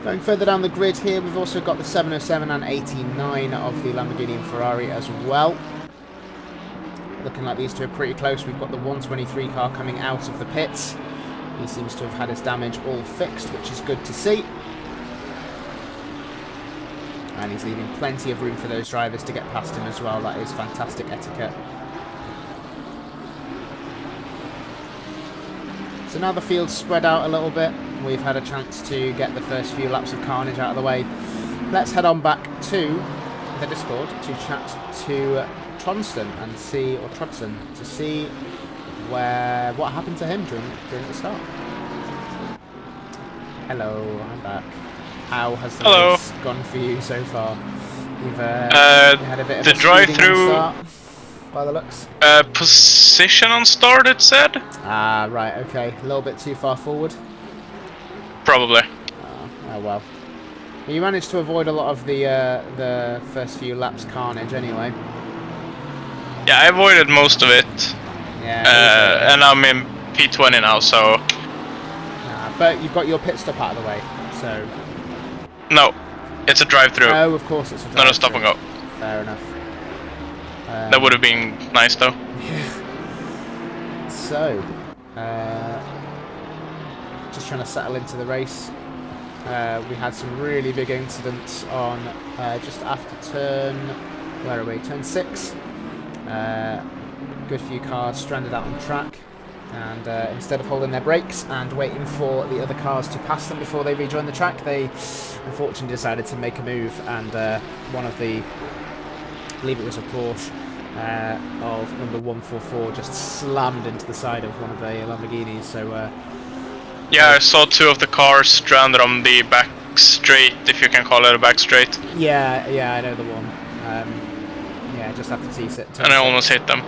Going further down the grid here, we've also got the 707 and 89 of the Lamborghini and Ferrari as well. Looking like these two are pretty close. We've got the 123 car coming out of the pits. He seems to have had his damage all fixed, which is good to see. And he's leaving plenty of room for those drivers to get past him as well. That is fantastic etiquette. So now the field's spread out a little bit. We've had a chance to get the first few laps of carnage out of the way. Let's head on back to the Discord to chat to Tronston and see, or Trudson, to see what happened to him during the start. Hello, I'm back. How has the race gone for you so far? You've had a bit of the a drive-through start, by the looks. Position on start, it said. Ah, right, okay. A little bit too far forward. Probably. Oh well. You managed to avoid a lot of the first few laps carnage anyway. Yeah, I avoided most of it. Yeah. And I'm in P20 now, so. But you've got your pit stop out of the way, so. No, it's a drive-through. Oh, of course it's a drive-through. Not a stop and go. Fair enough. That would have been nice, though. Yeah. So, just trying to settle into the race. We had some really big incidents on just after turn, where are we? Turn 6. Good few cars stranded out on track, and instead of holding their brakes and waiting for the other cars to pass them before they rejoin the track, they unfortunately decided to make a move, and one of the, I believe it was a Porsche of number 144, just slammed into the side of one of the Lamborghinis. So yeah, I saw two of the cars stranded on the back straight, if you can call it a back straight. Yeah, I know the one. Yeah, just after T-sit. And I almost hit them.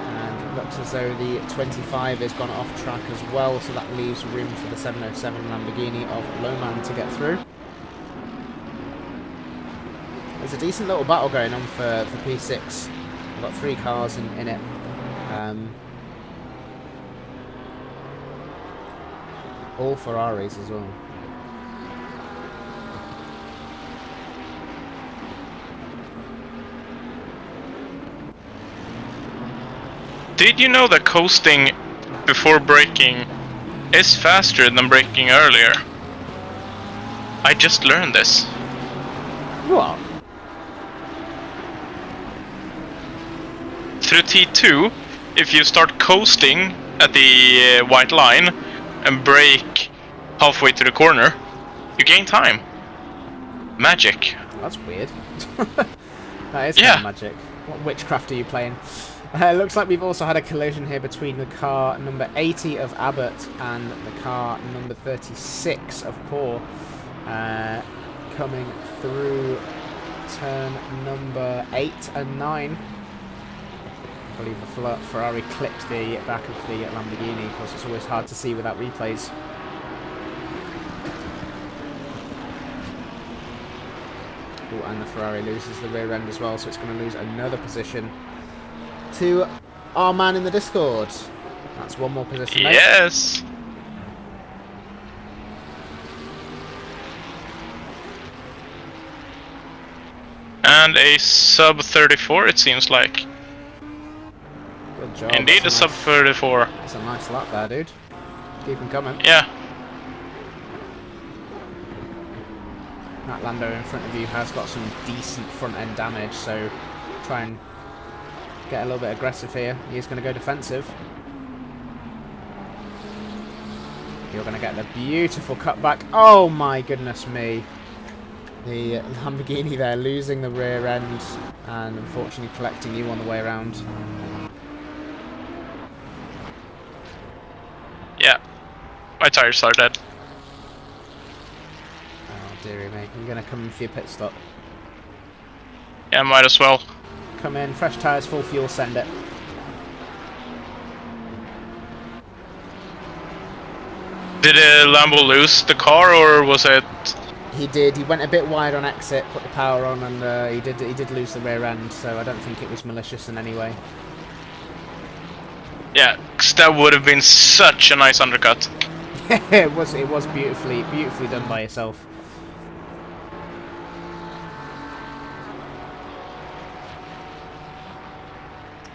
And it looks as though the 25 has gone off track as well, so that leaves room for the 707 Lamborghini of Loman to get through. There's a decent little battle going on for P6. We've got 3 cars in it. All Ferraris as well. Did you know that coasting before braking is faster than braking earlier? I just learned this. What? Through T2, if you start coasting at the white line and brake halfway to the corner, you gain time. Magic. That's weird. That is kind of magic. What witchcraft are you playing? Looks like we've also had a collision here between the car number 80 of Abbott and the car number 36 of Poor. Coming through turn number 8 and 9. I believe the Ferrari clipped the back of the Lamborghini. Of course, it's always hard to see without replays. Oh, and the Ferrari loses the rear end as well, so it's going to lose another position to our man in the Discord. That's one more position. Yes. And a sub 34, it seems like. Good job. Indeed, a sub 34. That's a nice lap there, dude. Keep them coming. Yeah. That Lando in front of you has got some decent front end damage, so try and get a little bit aggressive here. He's going to go defensive. You're going to get the beautiful cutback. Oh my goodness me. The Lamborghini there losing the rear end and unfortunately collecting you on the way around. Yeah. My tires are dead. Oh dearie me. You're going to come in for your pit stop. Yeah, might as well. Come in, fresh tyres, full fuel, send it. Did Lambo lose the car, or was it? He did. He went a bit wide on exit, put the power on, and he did lose the rear end. So I don't think it was malicious in any way. Yeah, 'cause that would have been such a nice undercut. It was beautifully done by yourself.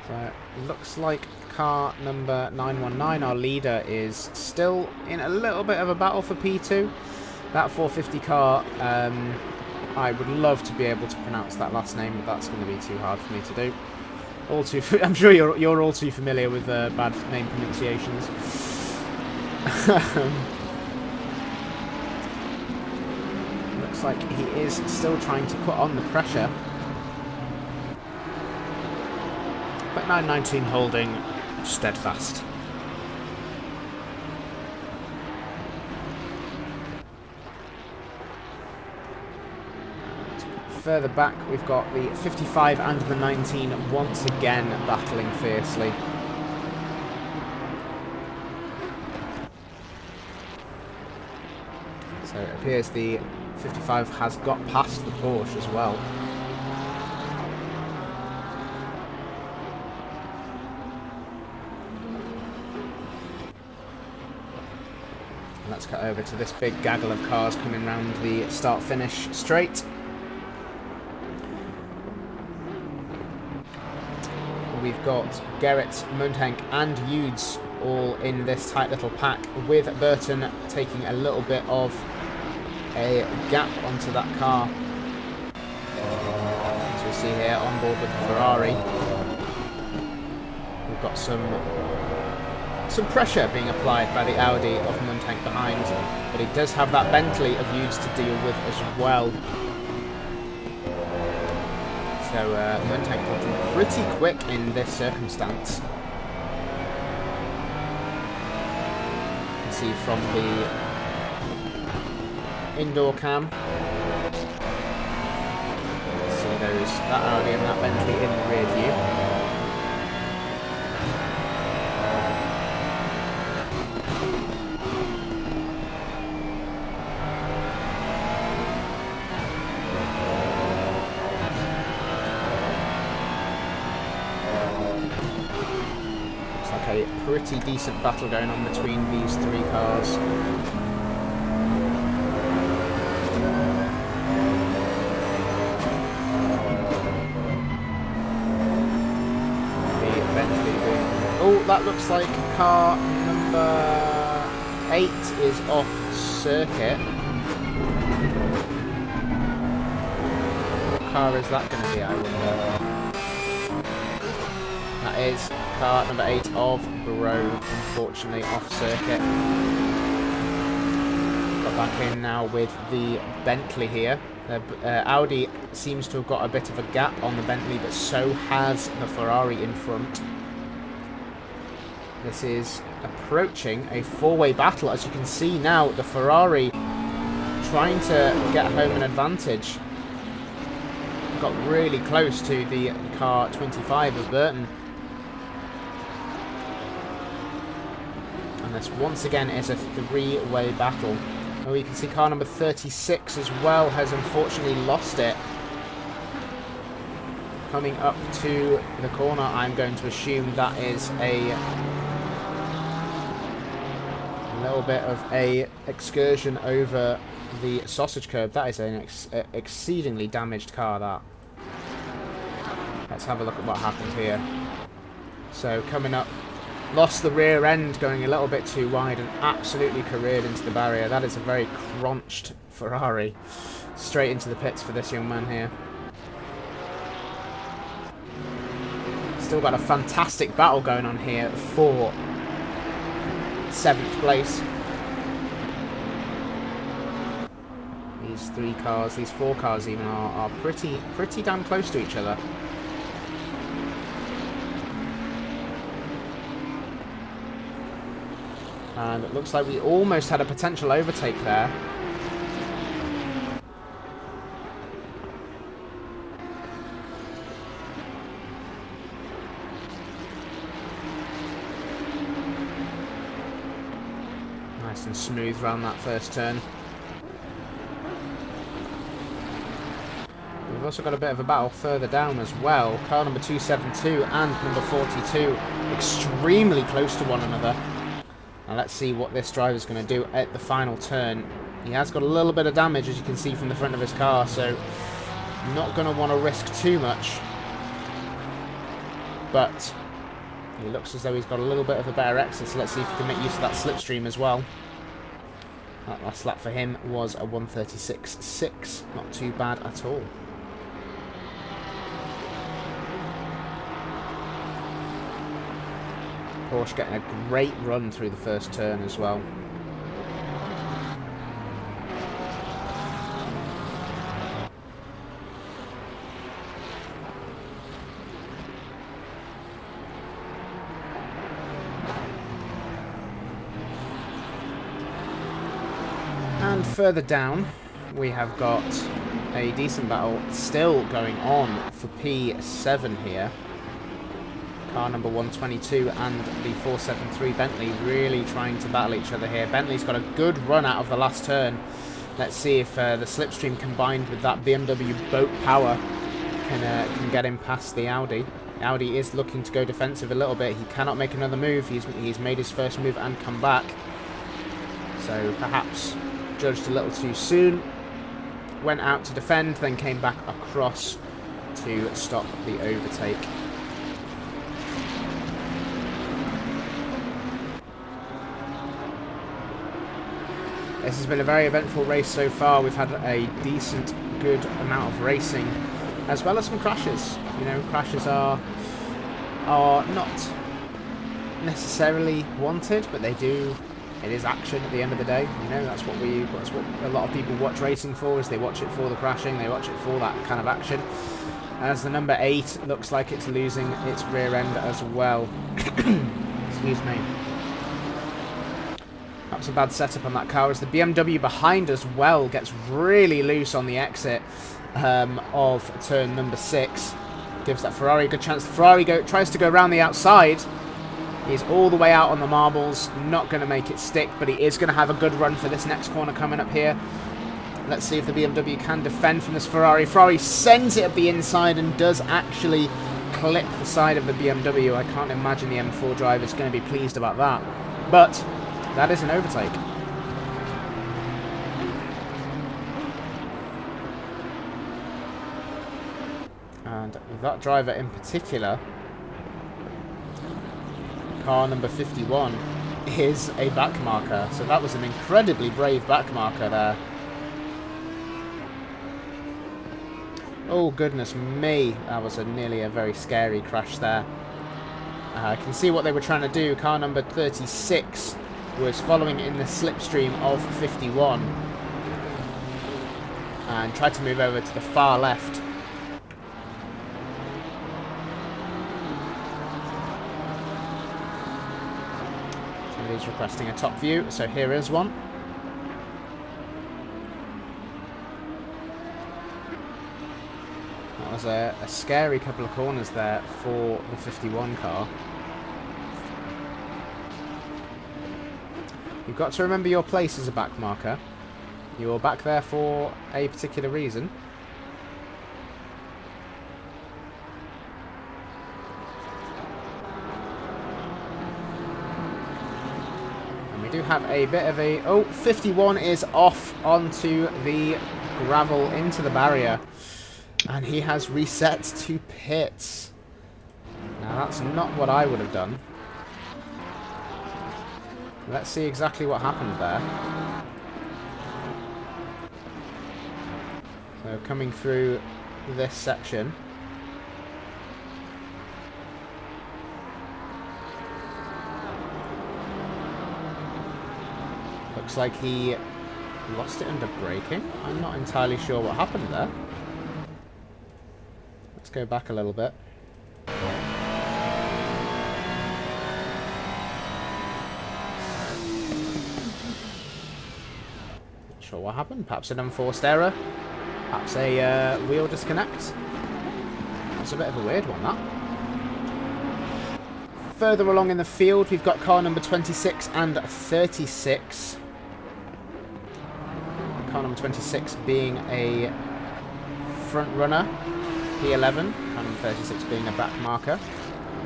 So it looks like car number 919, our leader, is still in a little bit of a battle for P2. That 450 car, I would love to be able to pronounce that last name, but that's going to be too hard for me to do. I'm sure you're all too familiar with bad name pronunciations. Looks like he is still trying to put on the pressure. But 919 holding steadfast. Further back, we've got the 55 and the 19 once again battling fiercely. So it appears the 55 has got past the Porsche as well. Let's cut over to this big gaggle of cars coming round the start-finish straight. We've got Gerrit, Muntank and Yudes all in this tight little pack, with Burton taking a little bit of a gap onto that car. As we see here on board with the Ferrari. We've got some pressure being applied by the Audi of Muntank behind, but he does have that Bentley of Yudes to deal with as well. So Muntank looking pretty quick in this circumstance. You can see from the indoor cam. See that Audi and that Bentley in the rear view. A pretty decent battle going on between these three cars. The Bentley being... Oh, that looks like car number 8 is off circuit. What car is that going to be, I wonder? That is car number 8 of Grove, unfortunately off circuit. Got back in now with the Bentley here. Audi seems to have got a bit of a gap on the Bentley, but so has the Ferrari in front. This is approaching a four-way battle. As you can see now, the Ferrari trying to get home an advantage. Got really close to the car 25 of Burton. And this once again is a three-way battle. Oh, you can see car number 36 as well has unfortunately lost it. Coming up to the corner, I'm going to assume that is a little bit of a excursion over the sausage curb. That is an exceedingly damaged car, that. Let's have a look at what happened here. So coming up, lost the rear end going a little bit too wide and absolutely careered into the barrier. That is a very crunched Ferrari. Straight into the pits for this young man here. Still got a fantastic battle going on here for 7th place. These three cars, these four cars even, are pretty damn close to each other. And it looks like we almost had a potential overtake there. Nice and smooth around that first turn. We've also got a bit of a battle further down as well. Car number 272 and number 42 extremely close to one another. Now let's see what this driver's going to do at the final turn. He has got a little bit of damage, as you can see from the front of his car, so not going to want to risk too much. But he looks as though he's got a little bit of a better exit, so let's see if he can make use of that slipstream as well. That last lap for him was a 1:36.6, not too bad at all. Porsche getting a great run through the first turn as well. And further down, we have got a decent battle still going on for P7 here. Car number 122 and the 473 Bentley really trying to battle each other here. Bentley's got a good run out of the last turn. Let's see if the slipstream combined with that BMW boat power can get him past the Audi. Audi is looking to go defensive a little bit. He cannot make another move. He's made his first move and come back. So perhaps judged a little too soon. Went out to defend, then came back across to stop the overtake. This has been a very eventful race so far. We've had a decent, good amount of racing, as well as some crashes. You know, crashes are not necessarily wanted, but they do. It is action at the end of the day. You know, that's what a lot of people watch racing for. Is they watch it for the crashing, they watch it for that kind of action. As the number 8 looks like it's losing its rear end as well. Excuse me. That's a bad setup on that car, as the BMW behind as well gets really loose on the exit of turn number 6. Gives that Ferrari a good chance. The Ferrari tries to go around the outside. He's all the way out on the marbles. Not going to make it stick, but he is going to have a good run for this next corner coming up here. Let's see if the BMW can defend from this Ferrari. Ferrari sends it up the inside and does actually clip the side of the BMW. I can't imagine the M4 driver is going to be pleased about that. But that is an overtake. And that driver in particular, car number 51, is a back marker. So that was an incredibly brave back marker there. Oh goodness me, that was nearly a very scary crash there. I can see what they were trying to do. Car number 36 was following in the slipstream of 51. and tried to move over to the far left. Somebody's requesting a top view, so here is one. That was a scary couple of corners there for the 51 car. You've got to remember your place as a back marker. You're back there for a particular reason. And we do have a bit of a... Oh, 51 is off onto the gravel into the barrier. And he has reset to pits. Now that's not what I would have done. Let's see exactly what happened there. So coming through this section. Looks like he lost it under braking. I'm not entirely sure what happened there. Let's go back a little bit. Sure what happened. Perhaps an unforced error. Perhaps a wheel disconnect. That's a bit of a weird one, that. Further along in the field, we've got car number 26 and 36. Car number 26 being a front runner. P11. Car number 36 being a back marker.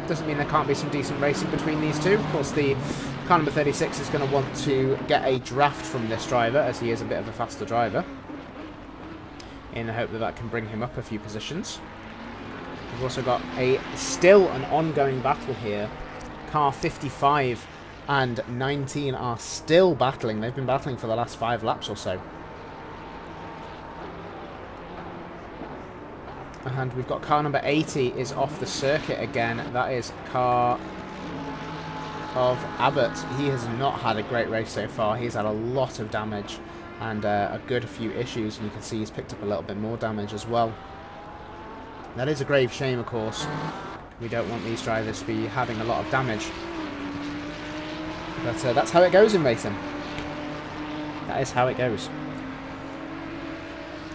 Doesn't mean there can't be some decent racing between these two. Of course, the car number 36 is going to want to get a draft from this driver, as he is a bit of a faster driver, in the hope that that can bring him up a few positions. We've also got still an ongoing battle here. Car 55 and 19 are still battling. They've been battling for the last 5 laps or so. And we've got car number 80 is off the circuit again. That is car of Abbott. He has not had a great race so far. He's had a lot of damage and a good few issues. And you can see he's picked up a little bit more damage as well. That is a grave shame, of course. We don't want these drivers to be having a lot of damage. But that's how it goes in racing. That is how it goes.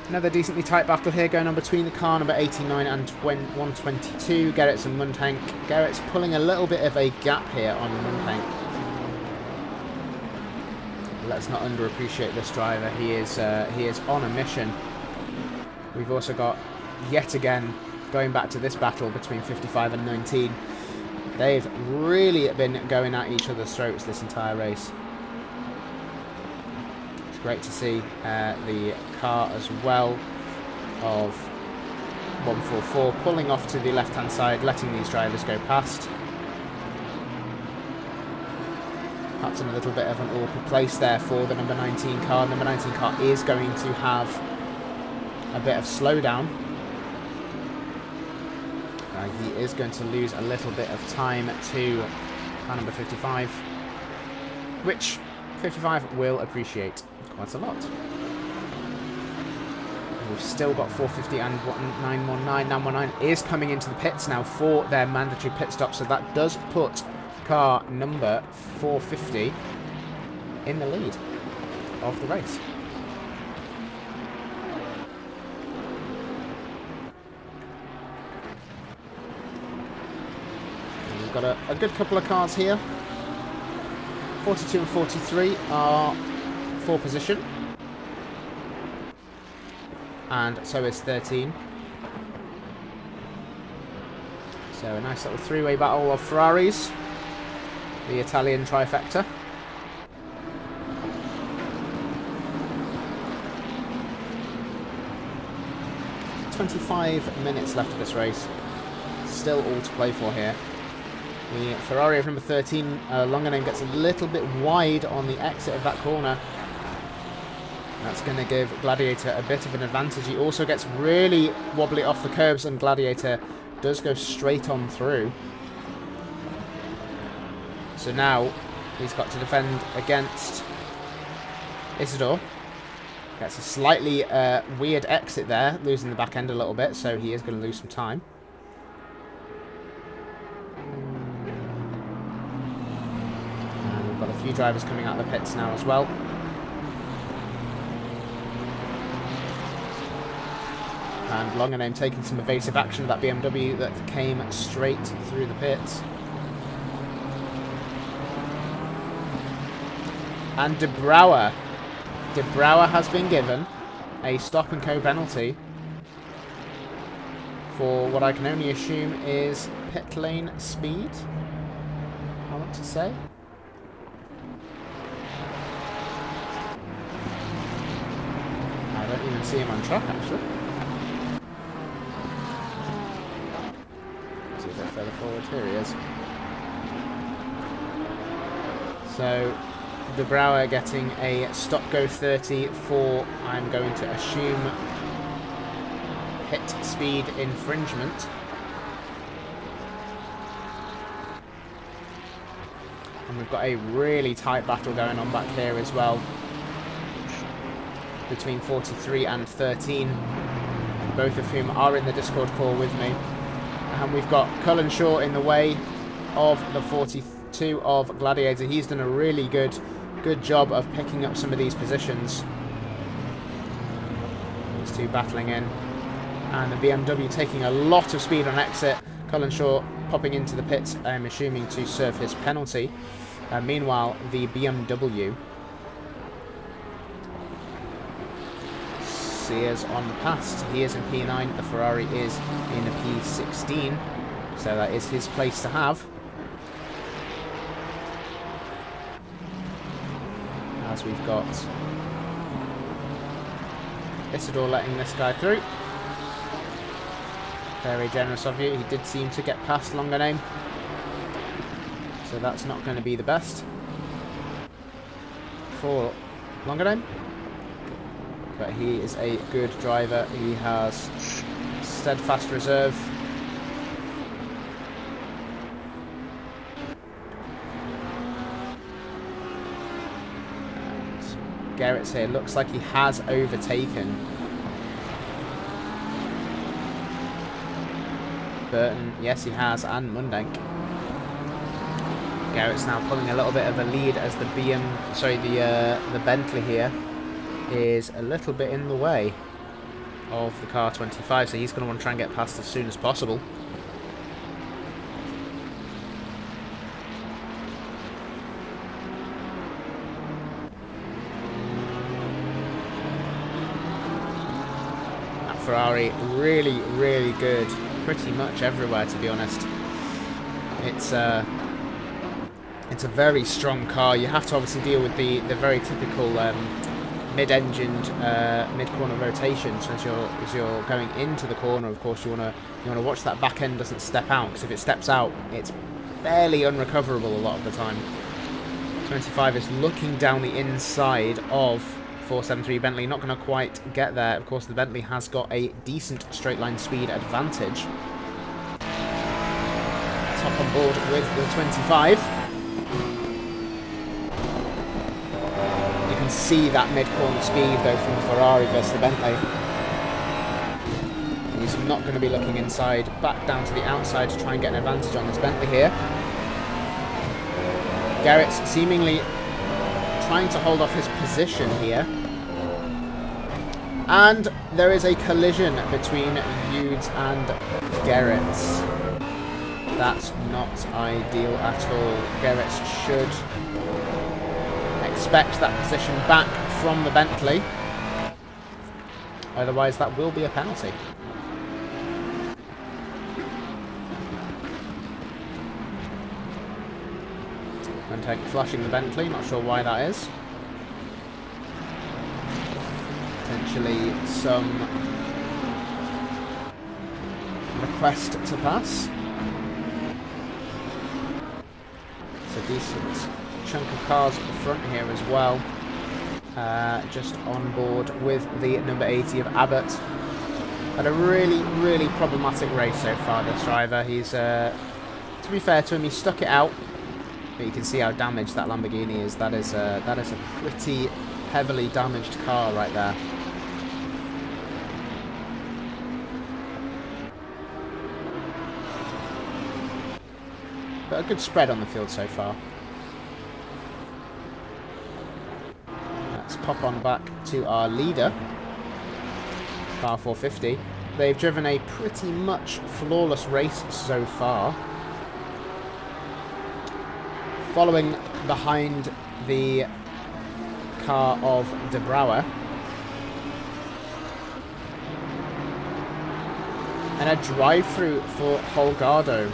Another decently tight battle here going on between the car number 89 and 122, Gerrits and Mundhenk. Gerrits pulling a little bit of a gap here on Mundhenk. Let's not underappreciate this driver. He is on a mission. We've also got, yet again, going back to this battle between 55 and 19. They've really been going at each other's throats this entire race. Great to see the car as well of 144 pulling off to the left hand side, letting these drivers go past. Perhaps in a little bit of an awkward place there for the number 19 car. Number 19 car is going to have a bit of slowdown. He is going to lose a little bit of time to car number 55, which 55 will appreciate quite a lot. We've still got 450 and 919. 919 is coming into the pits now for their mandatory pit stop, so that does put car number 450 in the lead of the race. And we've got a good couple of cars here. 42 and 43 are for position, and so is 13. So a nice little three-way battle of Ferraris, the Italian trifecta. "25 minutes left of this race, still all to play for here." The Ferrari of number 13, Longenheim, gets a little bit wide on the exit of that corner. That's going to give Gladiator a bit of an advantage. He also gets really wobbly off the curbs, and Gladiator does go straight on through. So now he's got to defend against Isidore, Gets a slightly weird exit there, losing the back end a little bit, so he is going to lose some time. And we've got a few drivers coming out of the pits now as well. And Longaname taking some evasive action of that BMW that came straight through the pits. And De Brouwer has been given a stop and go penalty for what I can only assume is pit lane speed, I want to say. I don't even see him on track, actually. Let's see a bit further forward. Here he is. So De Brouwer getting a stop-go 30 for, I'm going to assume, pit speed infringement. And we've got a really tight battle going on back here as well, between 43 and 13, both of whom are in the Discord call with me. And we've got Cullen Shaw in the way of the 42 of Gladiator. He's done a really good job of picking up some of these positions. These two battling in. And the BMW taking a lot of speed on exit. Cullen Shaw popping into the pits, I'm assuming, to serve his penalty. Meanwhile, the BMW Sears on past. He is in P9, the Ferrari is in P16. So that is his place to have. As we've got Isidore letting this guy through. Very generous of you. He did seem to get past Longaname, so that's not going to be the best for Longaname. But he is a good driver. He has steadfast reserve. And Garrett's here. Looks like he has overtaken Burton. Yes, he has, and Mundank. Garrett's now pulling a little bit of a lead as the the Bentley here is a little bit in the way of the car 25, so he's going to want to try and get past as soon as possible. That Ferrari really, really good pretty much everywhere, to be honest. It's a very strong car. You have to obviously deal with the very typical mid-engined mid-corner rotations as you're going into the corner. Of course, you want to watch that back end doesn't step out, because if it steps out, it's fairly unrecoverable a lot of the time. 25 is looking down the inside of 473 Bentley, not going to quite get there. Of course, the Bentley has got a decent straight line speed advantage. Top on board with the 25. See that mid-corner speed though from the Ferrari versus the Bentley. He's not going to be looking inside, back down to the outside to try and get an advantage on this Bentley here. Garrett's seemingly trying to hold off his position here. And there is a collision between Yudes and Garrett's. That's not ideal at all. Garrett should expect that position back from the Bentley. Otherwise, that will be a penalty. Mundank flashing the Bentley, not sure why that is. Potentially some request to pass. It's a decent chunk of cars at the front here as well. Just on board with the number 80 of Abbott. Had a really, really problematic race so far, this driver. He's, to be fair to him, he stuck it out. But you can see how damaged that Lamborghini is. That is a pretty heavily damaged car right there. But a good spread on the field so far. Let's pop on back to our leader, car 450. They've driven a pretty much flawless race so far. Following behind the car of De Brouwer. And a drive-through for Holgado,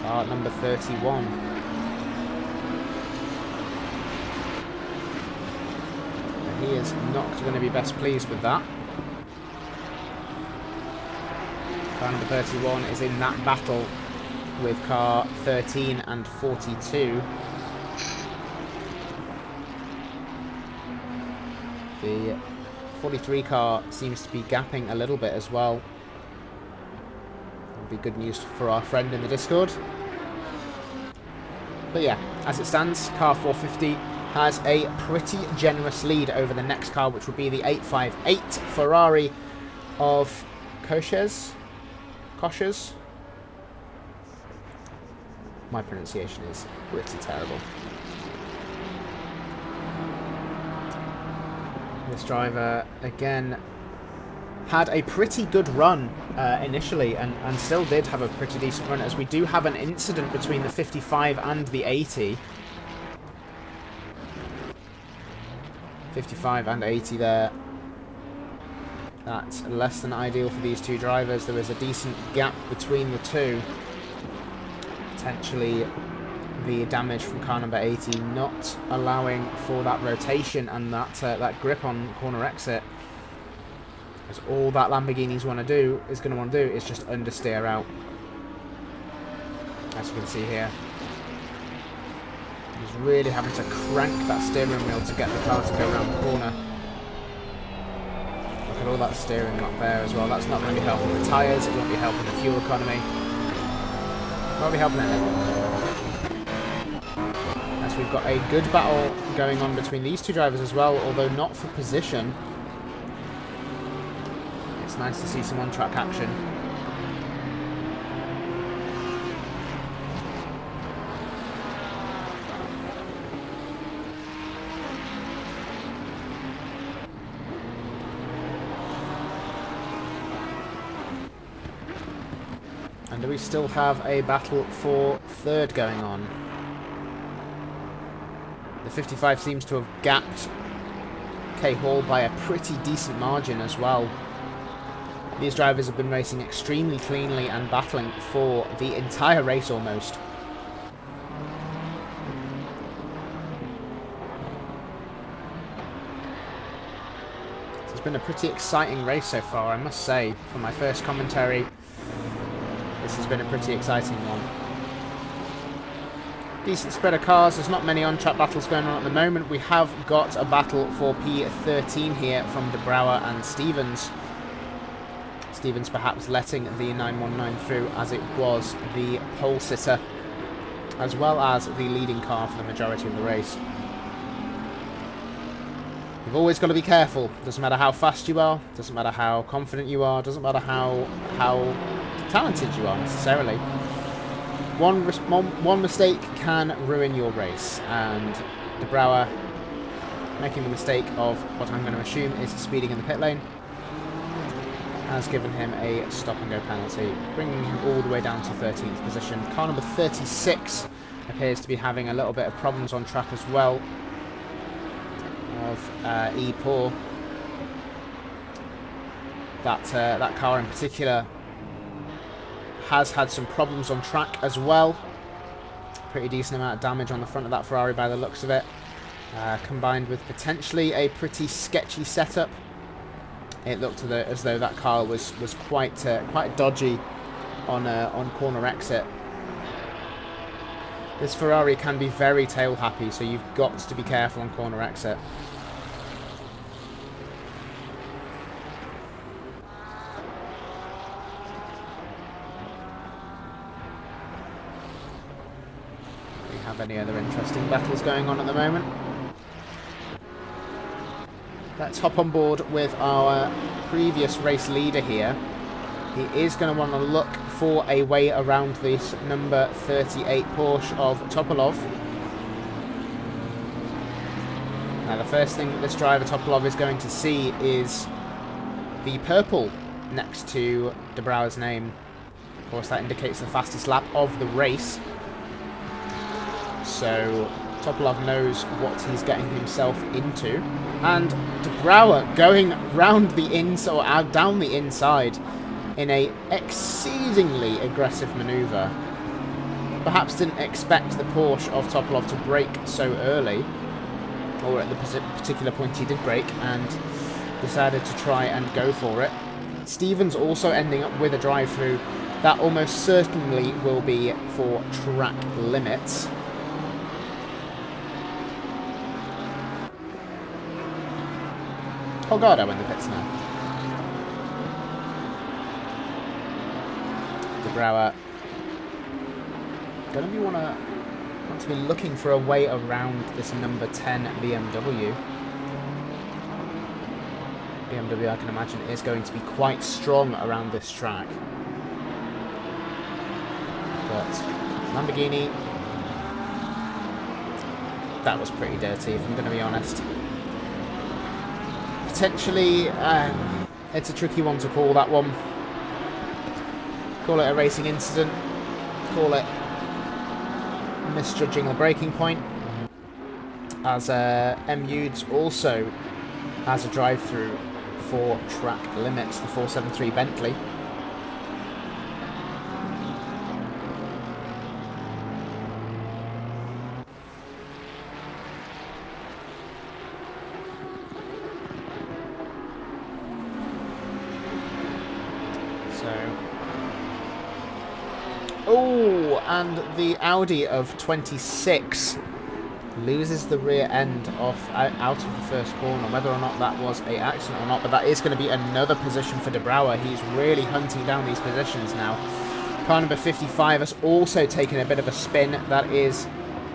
car number 31. And he is not going to be best pleased with that. Car number 31 is in that battle with car 13 and 42. The 43 car seems to be gapping a little bit as well. That'll be good news for our friend in the Discord. But yeah, as it stands, car 450 has a pretty generous lead over the next car, which would be the 858 Ferrari of Koches. My pronunciation is pretty terrible. This driver, again, had a pretty good run initially and still did have a pretty decent run, as we do have an incident between the 55 and the 80. 55 and 80 there. That's less than ideal for these two drivers. There is a decent gap between the two. Potentially the damage from car number 80 not allowing for that rotation and that grip on corner exit. Because all that Lamborghini's going to want to do is just understeer out. As you can see here. He's really having to crank that steering wheel to get the car to go around the corner. Look at all that steering up there as well. That's not going to be helping the tyres. It won't be helping the fuel economy. It won't be helping anything. As we've got a good battle going on between these two drivers as well, although not for position. It's nice to see some on-track action. And do we still have a battle for third going on? The 55 seems to have gapped K Hall by a pretty decent margin as well. These drivers have been racing extremely cleanly and battling for the entire race almost. It's been a pretty exciting race so far, I must say. For my first commentary, this has been a pretty exciting one. Decent spread of cars. There's not many on-track battles going on at the moment. We have got a battle for P13 here from De Brouwer and Stevens. Stevens perhaps letting the 919 through, as it was the pole sitter, as well as the leading car for the majority of the race. You've always got to be careful. Doesn't matter how fast you are, doesn't matter how confident you are, doesn't matter how talented you are necessarily. One mistake can ruin your race, and De Brouwer making the mistake of what I'm going to assume is speeding in the pit lane has given him a stop and go penalty, bringing him all the way down to 13th position. Car number 36 appears to be having a little bit of problems on track as well, of E-Poor. That car in particular has had some problems on track as well. Pretty decent amount of damage on the front of that Ferrari by the looks of it, combined with potentially a pretty sketchy setup. It looked as though that car was quite dodgy on corner exit. This Ferrari can be very tail happy, so you've got to be careful on corner exit. Any other interesting battles going on at the moment? Let's hop on board with our previous race leader here. He is going to want to look for a way around this number 38 Porsche of Topalov. Now the first thing that this driver Topalov is going to see is the purple next to De Brouwer's name. Of course, that indicates the fastest lap of the race. So Topalov knows what he's getting himself into. And De Brouwer going round the inside, or out down the inside, in a exceedingly aggressive manoeuvre. Perhaps didn't expect the Porsche of Topalov to brake so early, or at the particular point he did brake, and decided to try and go for it. Stevens also ending up with a drive-through. That almost certainly will be for track limits. Holgado in the pits now. De Brouwer going to want to be looking for a way around this number 10 BMW. BMW, I can imagine, is going to be quite strong around this track. But Lamborghini, that was pretty dirty, if I'm going to be honest. Potentially, it's a tricky one to call, that one. Call it a racing incident. Call it misjudging the braking point. As M-Udes also has a drive-through for track limits, the 473 Bentley. Oh, and the Audi of 26 loses the rear end off out of the first corner. Whether or not that was an accident or not, but that is going to be another position for De Brouwer. He's really hunting down these positions now. Car number 55 has also taken a bit of a spin. That is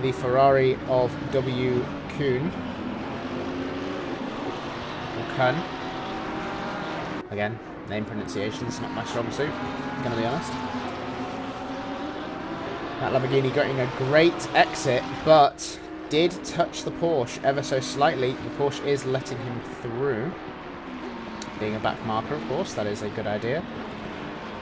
the Ferrari of W. Kuhn. Or Kuhn. Again, name pronunciation's not my strong suit, I'm going to be honest. That Lamborghini getting a great exit, but did touch the Porsche ever so slightly. The Porsche is letting him through. Being a back marker, of course, that is a good idea.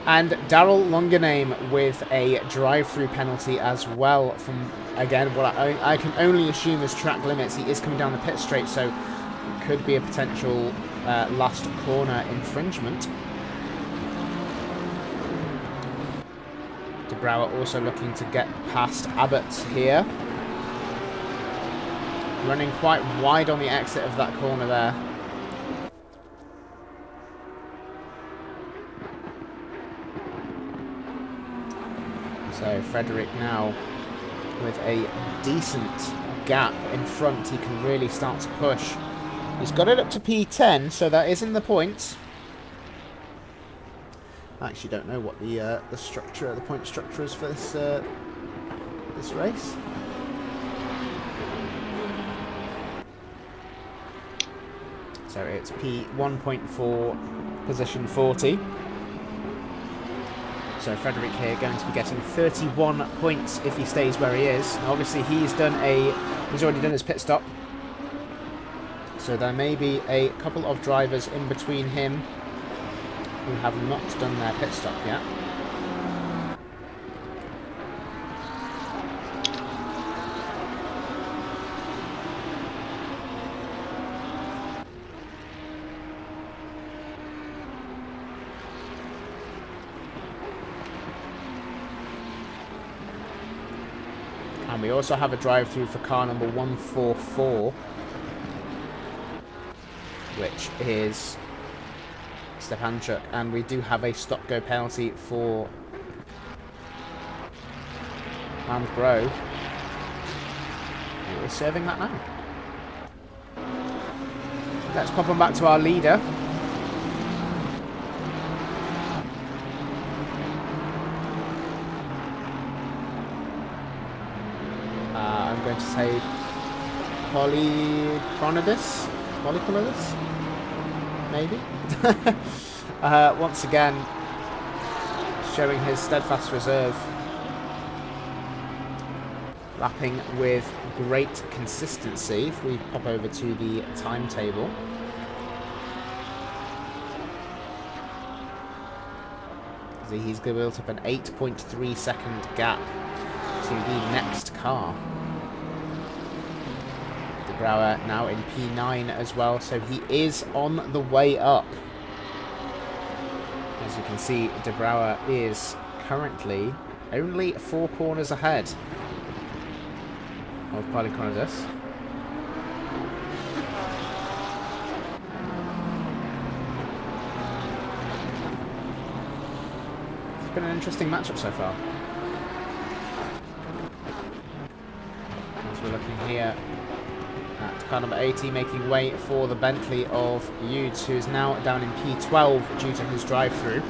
And Daryl Longename with a drive-through penalty as well from, again, what I can only assume is track limits. He is coming down the pit straight, so it could be a potential last corner infringement. De Brouwer also looking to get past Abbott here. Running quite wide on the exit of that corner there. So Frederick now with a decent gap in front. He can really start to push. He's got it up to P10, so that is in the points. I actually don't know what the structure, the point structure is for this this race. So it's P1.4, position 40. So Frederick here going to be getting 31 points if he stays where he is. Now obviously he's already done his pit stop. So there may be a couple of drivers in between him who have not done their pit stop yet. And we also have a drive-through for car number 144, which is Stepanchuk, and we do have a stop-go penalty for Landbro, who is serving that now. Let's pop on back to our leader. I'm going to say Polychronidis. quali-colour this? Maybe? Once again, showing his steadfast reserve. Lapping with great consistency. If we pop over to the timetable. He's built up an 8.3 second gap to the next car. De Brouwer now in P9 as well, so he is on the way up. As you can see, De Brouwer is currently only 4 corners ahead of Polychronidus. Been an interesting matchup so far. As we're looking here at car number 80 making way for the Bentley of Yudes, who is now down in P12 due to his drive-through.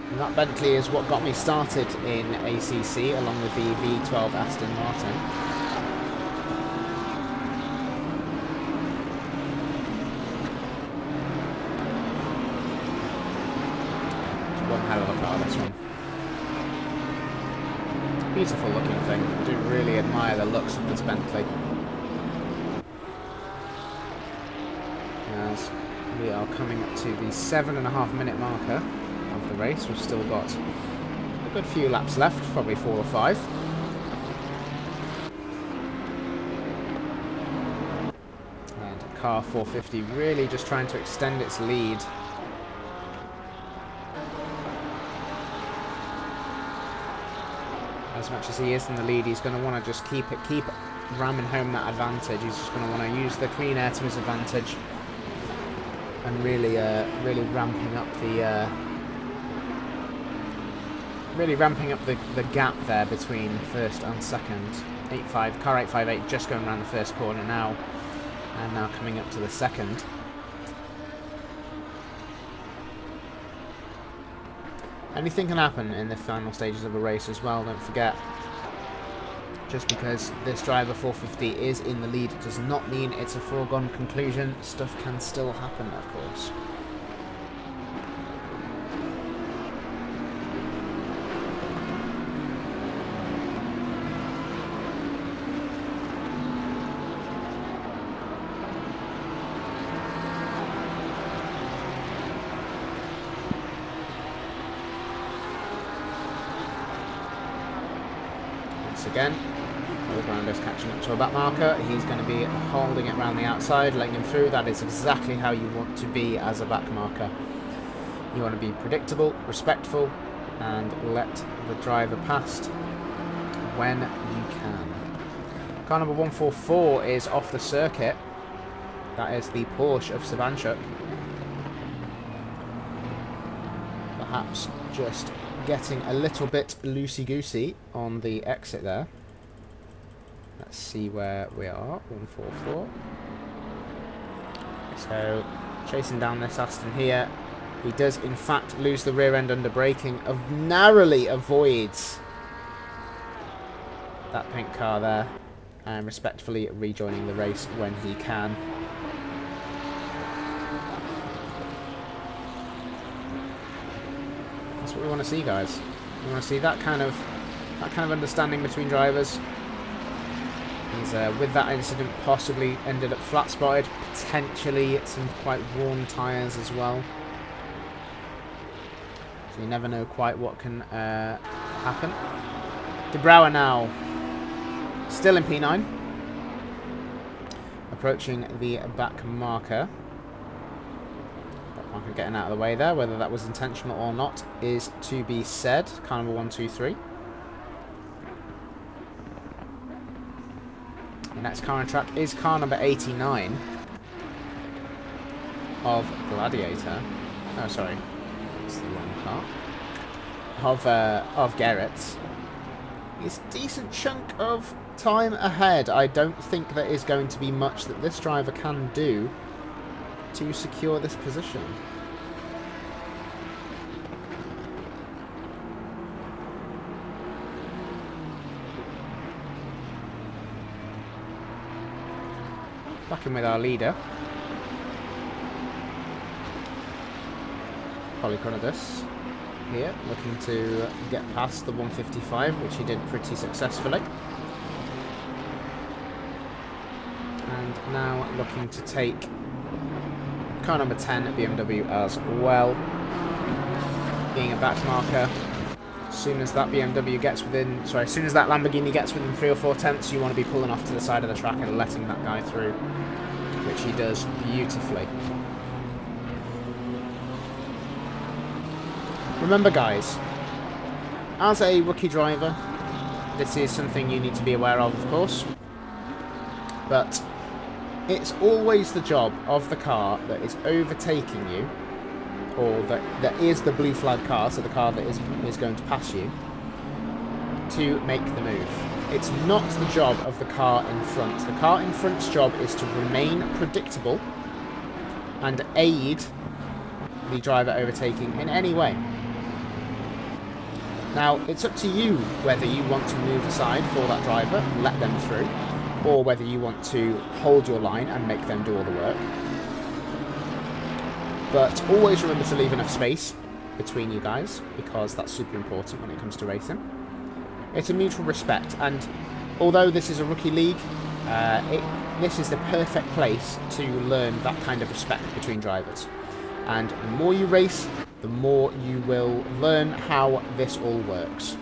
And that Bentley is what got me started in ACC along with the V12 Aston Martin. Beautiful looking thing. I do really admire the looks of this Bentley. As we are coming up to the 7.5 minute marker of the race, we've still got a good few laps left, probably 4 or 5. And car 450 really just trying to extend its lead. As much as he is in the lead, he's going to want to just keep ramming home that advantage. He's just going to want to use the clean air to his advantage and really ramping up the gap there between first and second. Car 858 just going around the first corner now, and now coming up to the second. Anything can happen in the final stages of a race as well, don't forget. Just because this driver 450 is in the lead does not mean it's a foregone conclusion. Stuff can still happen, of course. Again, Alexander's catching up to a back marker. He's going to be holding it around the outside, letting him through. That is exactly how you want to be as a back marker. You want to be predictable, respectful, and let the driver past when you can. Car number 144 is off the circuit. That is the Porsche of Sabanchuk. Perhaps just getting a little bit loosey-goosey on the exit there. Let's see where we are. 144. So, chasing down this Aston here. He does, in fact, lose the rear end under braking. Narrowly avoids that pink car there. And respectfully rejoining the race when he can. That's what we want to see, guys. We want to see that kind of understanding between drivers. He's with that incident possibly ended up flat spotted, potentially some quite worn tyres as well. So you never know quite what can happen. De Brouwer now still in P9, approaching the back marker. Marker getting out of the way there. Whether that was intentional or not is to be said. Car number 123. The next car on track is car number 89 of Gladiator. Oh, sorry, it's the wrong car. Of Garrett's. It's a decent chunk of time ahead. I don't think there is going to be much that this driver can do to secure this position. Back in with our leader. Polychronidus here, looking to get past the 155, which he did pretty successfully. And now looking to take car number 10 at BMW as well. Being a back marker. As soon as that BMW gets within, sorry, as soon as that Lamborghini gets within 3 or 4 tenths, you want to be pulling off to the side of the track and letting that guy through, which he does beautifully. Remember guys, as a rookie driver, this is something you need to be aware of course, but it's always the job of the car that is overtaking you, or that is the blue flag car, so the car that is going to pass you, to make the move. It's not the job of the car in front. The car in front's job is to remain predictable and aid the driver overtaking in any way. Now, it's up to you whether you want to move aside for that driver, let them through, or whether you want to hold your line and make them do all the work. But always remember to leave enough space between you guys, because that's super important when it comes to racing. It's a mutual respect, and although this is a rookie league, this is the perfect place to learn that kind of respect between drivers. And the more you race, the more you will learn how this all works.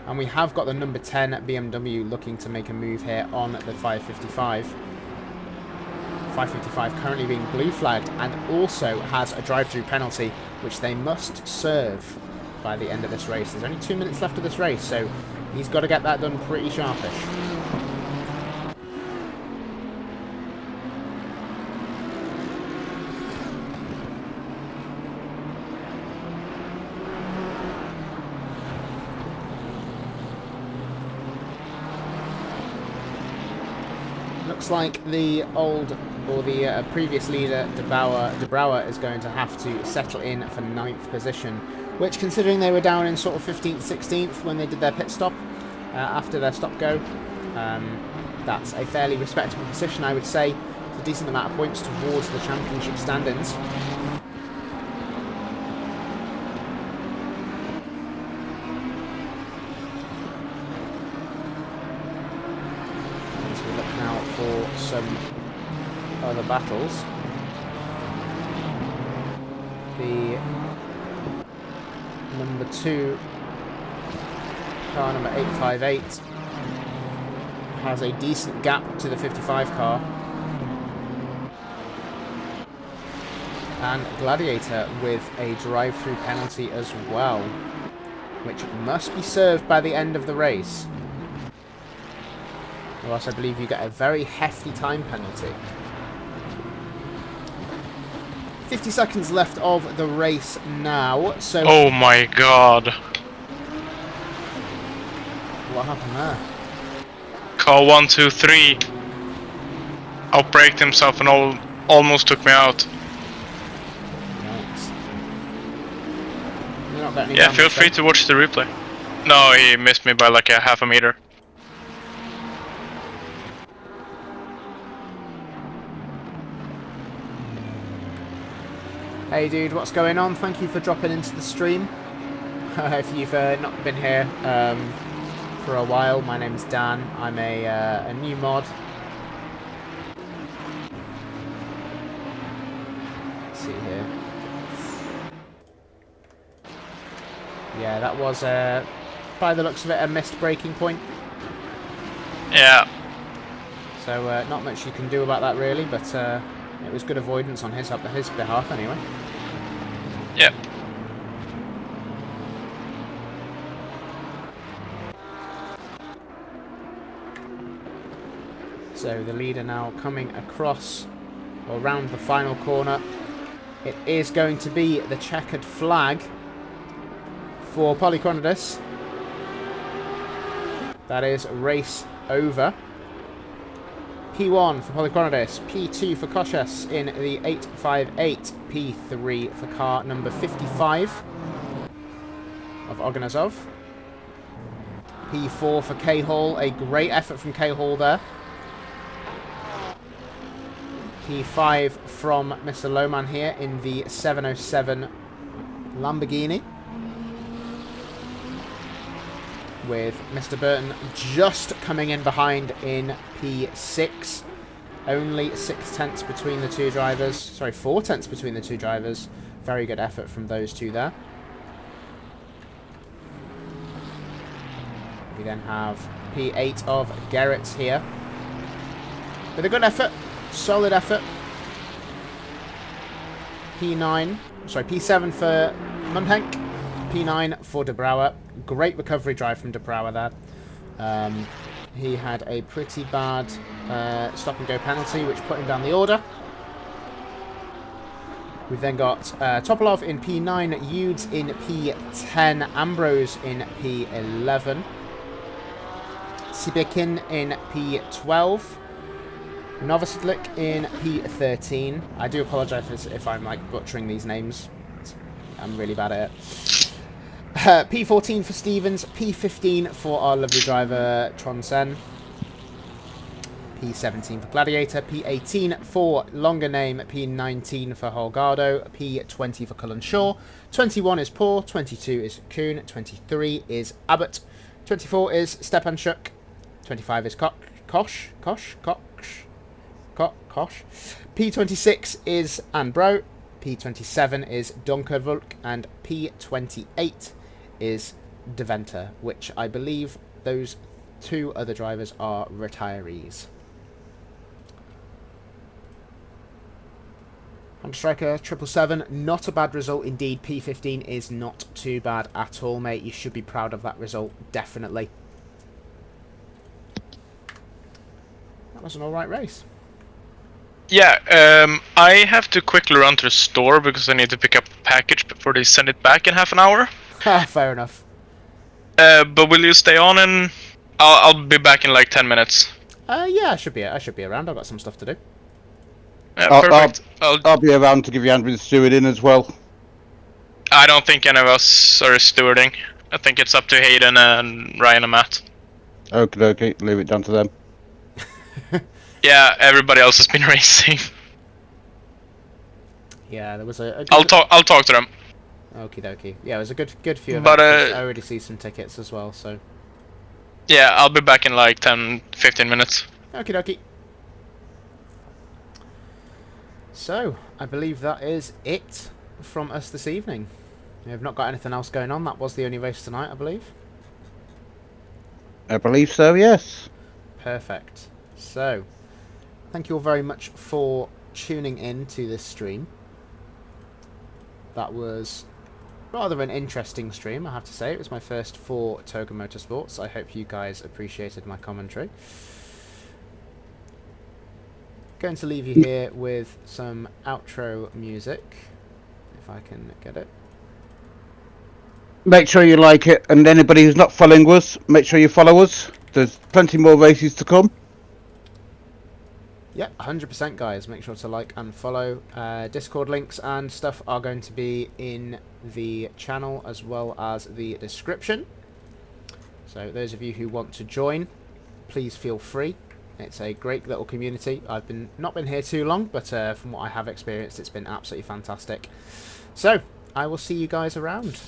And we have got the number 10 at BMW looking to make a move here on the 555. 555 currently being blue flagged and also has a drive-through penalty which they must serve by the end of this race. There's only 2 minutes left of this race, so he's got to get that done pretty sharpish. Looks like the previous leader, De Brouwer, is going to have to settle in for 9th position, which, considering they were down in sort of 15th, 16th when they did their pit stop after their stop-go, that's a fairly respectable position, I would say. It's a decent amount of points towards the championship standings. Some other battles. The number 2 car, number 858, has a decent gap to the 55 car, and Gladiator with a drive-through penalty as well, which must be served by the end of the race. Or else I believe you get a very hefty time penalty. 50 seconds left of the race now, so... Oh my god. What happened there? Car 1, 2, 3 outbraked himself and almost took me out. Yikes. You're not getting any Yeah, damage, feel free to watch the replay. No, he missed me by like a half a meter. Hey dude, what's going on? Thank you for dropping into the stream. If you've not been here for a while, my name's Dan. I'm a new mod. Let's see here. Yeah, that was, by the looks of it, a missed braking point. Yeah. So not much you can do about that really, but it was good avoidance on his behalf anyway. Yep. So the leader now coming across or around the final corner. It is going to be the checkered flag for Polychronidus. That is race over. P1 for Polychronidus, P2 for Koshes in the 858, P3 for car number 55 of Oganazov, P4 for K-Hall, a great effort from K-Hall there. P5 from Mr. Lowman here in the 707 Lamborghini. With Mr. Burton just coming in behind in P6. Only 6/10 between the two drivers. Sorry, 4/10 between the two drivers. Very good effort from those two there. We then have P8 of Garrett here. With a good effort. Solid effort. P7 for Munhenk. P9 for De Brouwer. Great recovery drive from De Brouwer there. He had a pretty bad stop and go penalty, which put him down the order. We've then got Topolov in P9, Yudes in P10, Ambrose in P11, Sibekin in P12, Novosidlik in P13. I do apologise if I'm like butchering these names. I'm really bad at it. P14 for Stevens, P15 for our lovely driver Tronsen, P17 for Gladiator, P18 for longer name, P19 for Holgado, P20 for Cullen Shaw, 21 is Paul, 22 is Kuhn, 23 is Abbott, 24 is Stepanchuk, 25 is Kosh, P26 is Anbro, P27 is Dunkervulk, and P28 is Deventer, which I believe those two other drivers are retirees. Honda Striker 777, not a bad result indeed. P15 is not too bad at all, mate. You should be proud of that result, definitely. That was an alright race. Yeah, I have to quickly run to the store because I need to pick up a package before they send it back in half an hour. Fair enough. But will you stay on and I'll be back in like 10 minutes. Yeah, I should be around. I've got some stuff to do. Yeah, perfect. I'll be around to give you Andrew's steward in as well. I don't think any of us are stewarding. I think it's up to Hayden and Ryan and Matt. Okay, leave it down to them. Yeah, everybody else has been racing. Yeah, there was a good... I'll talk to them. Okie dokie. Yeah, it was a good few events. But I already see some tickets as well, so... Yeah, I'll be back in like 10-15 minutes. Okie dokie. So, I believe that is it from us this evening. We've not got anything else going on. That was the only race tonight, I believe. I believe so, yes. Perfect. So, thank you all very much for tuning in to this stream. That was rather an interesting stream, I have to say. It was my first for Toga Motorsports. I hope you guys appreciated my commentary. Going to leave you here with some outro music, if I can get it. Make sure you like it, and anybody who's not following us, make sure you follow us. There's plenty more races to come. Yep, 100% guys. Make sure to like and follow. Discord links and stuff are going to be in the channel as well as the description. So those of you who want to join, please feel free. It's a great little community. I've not been here too long, but from what I have experienced, it's been absolutely fantastic. So, I will see you guys around.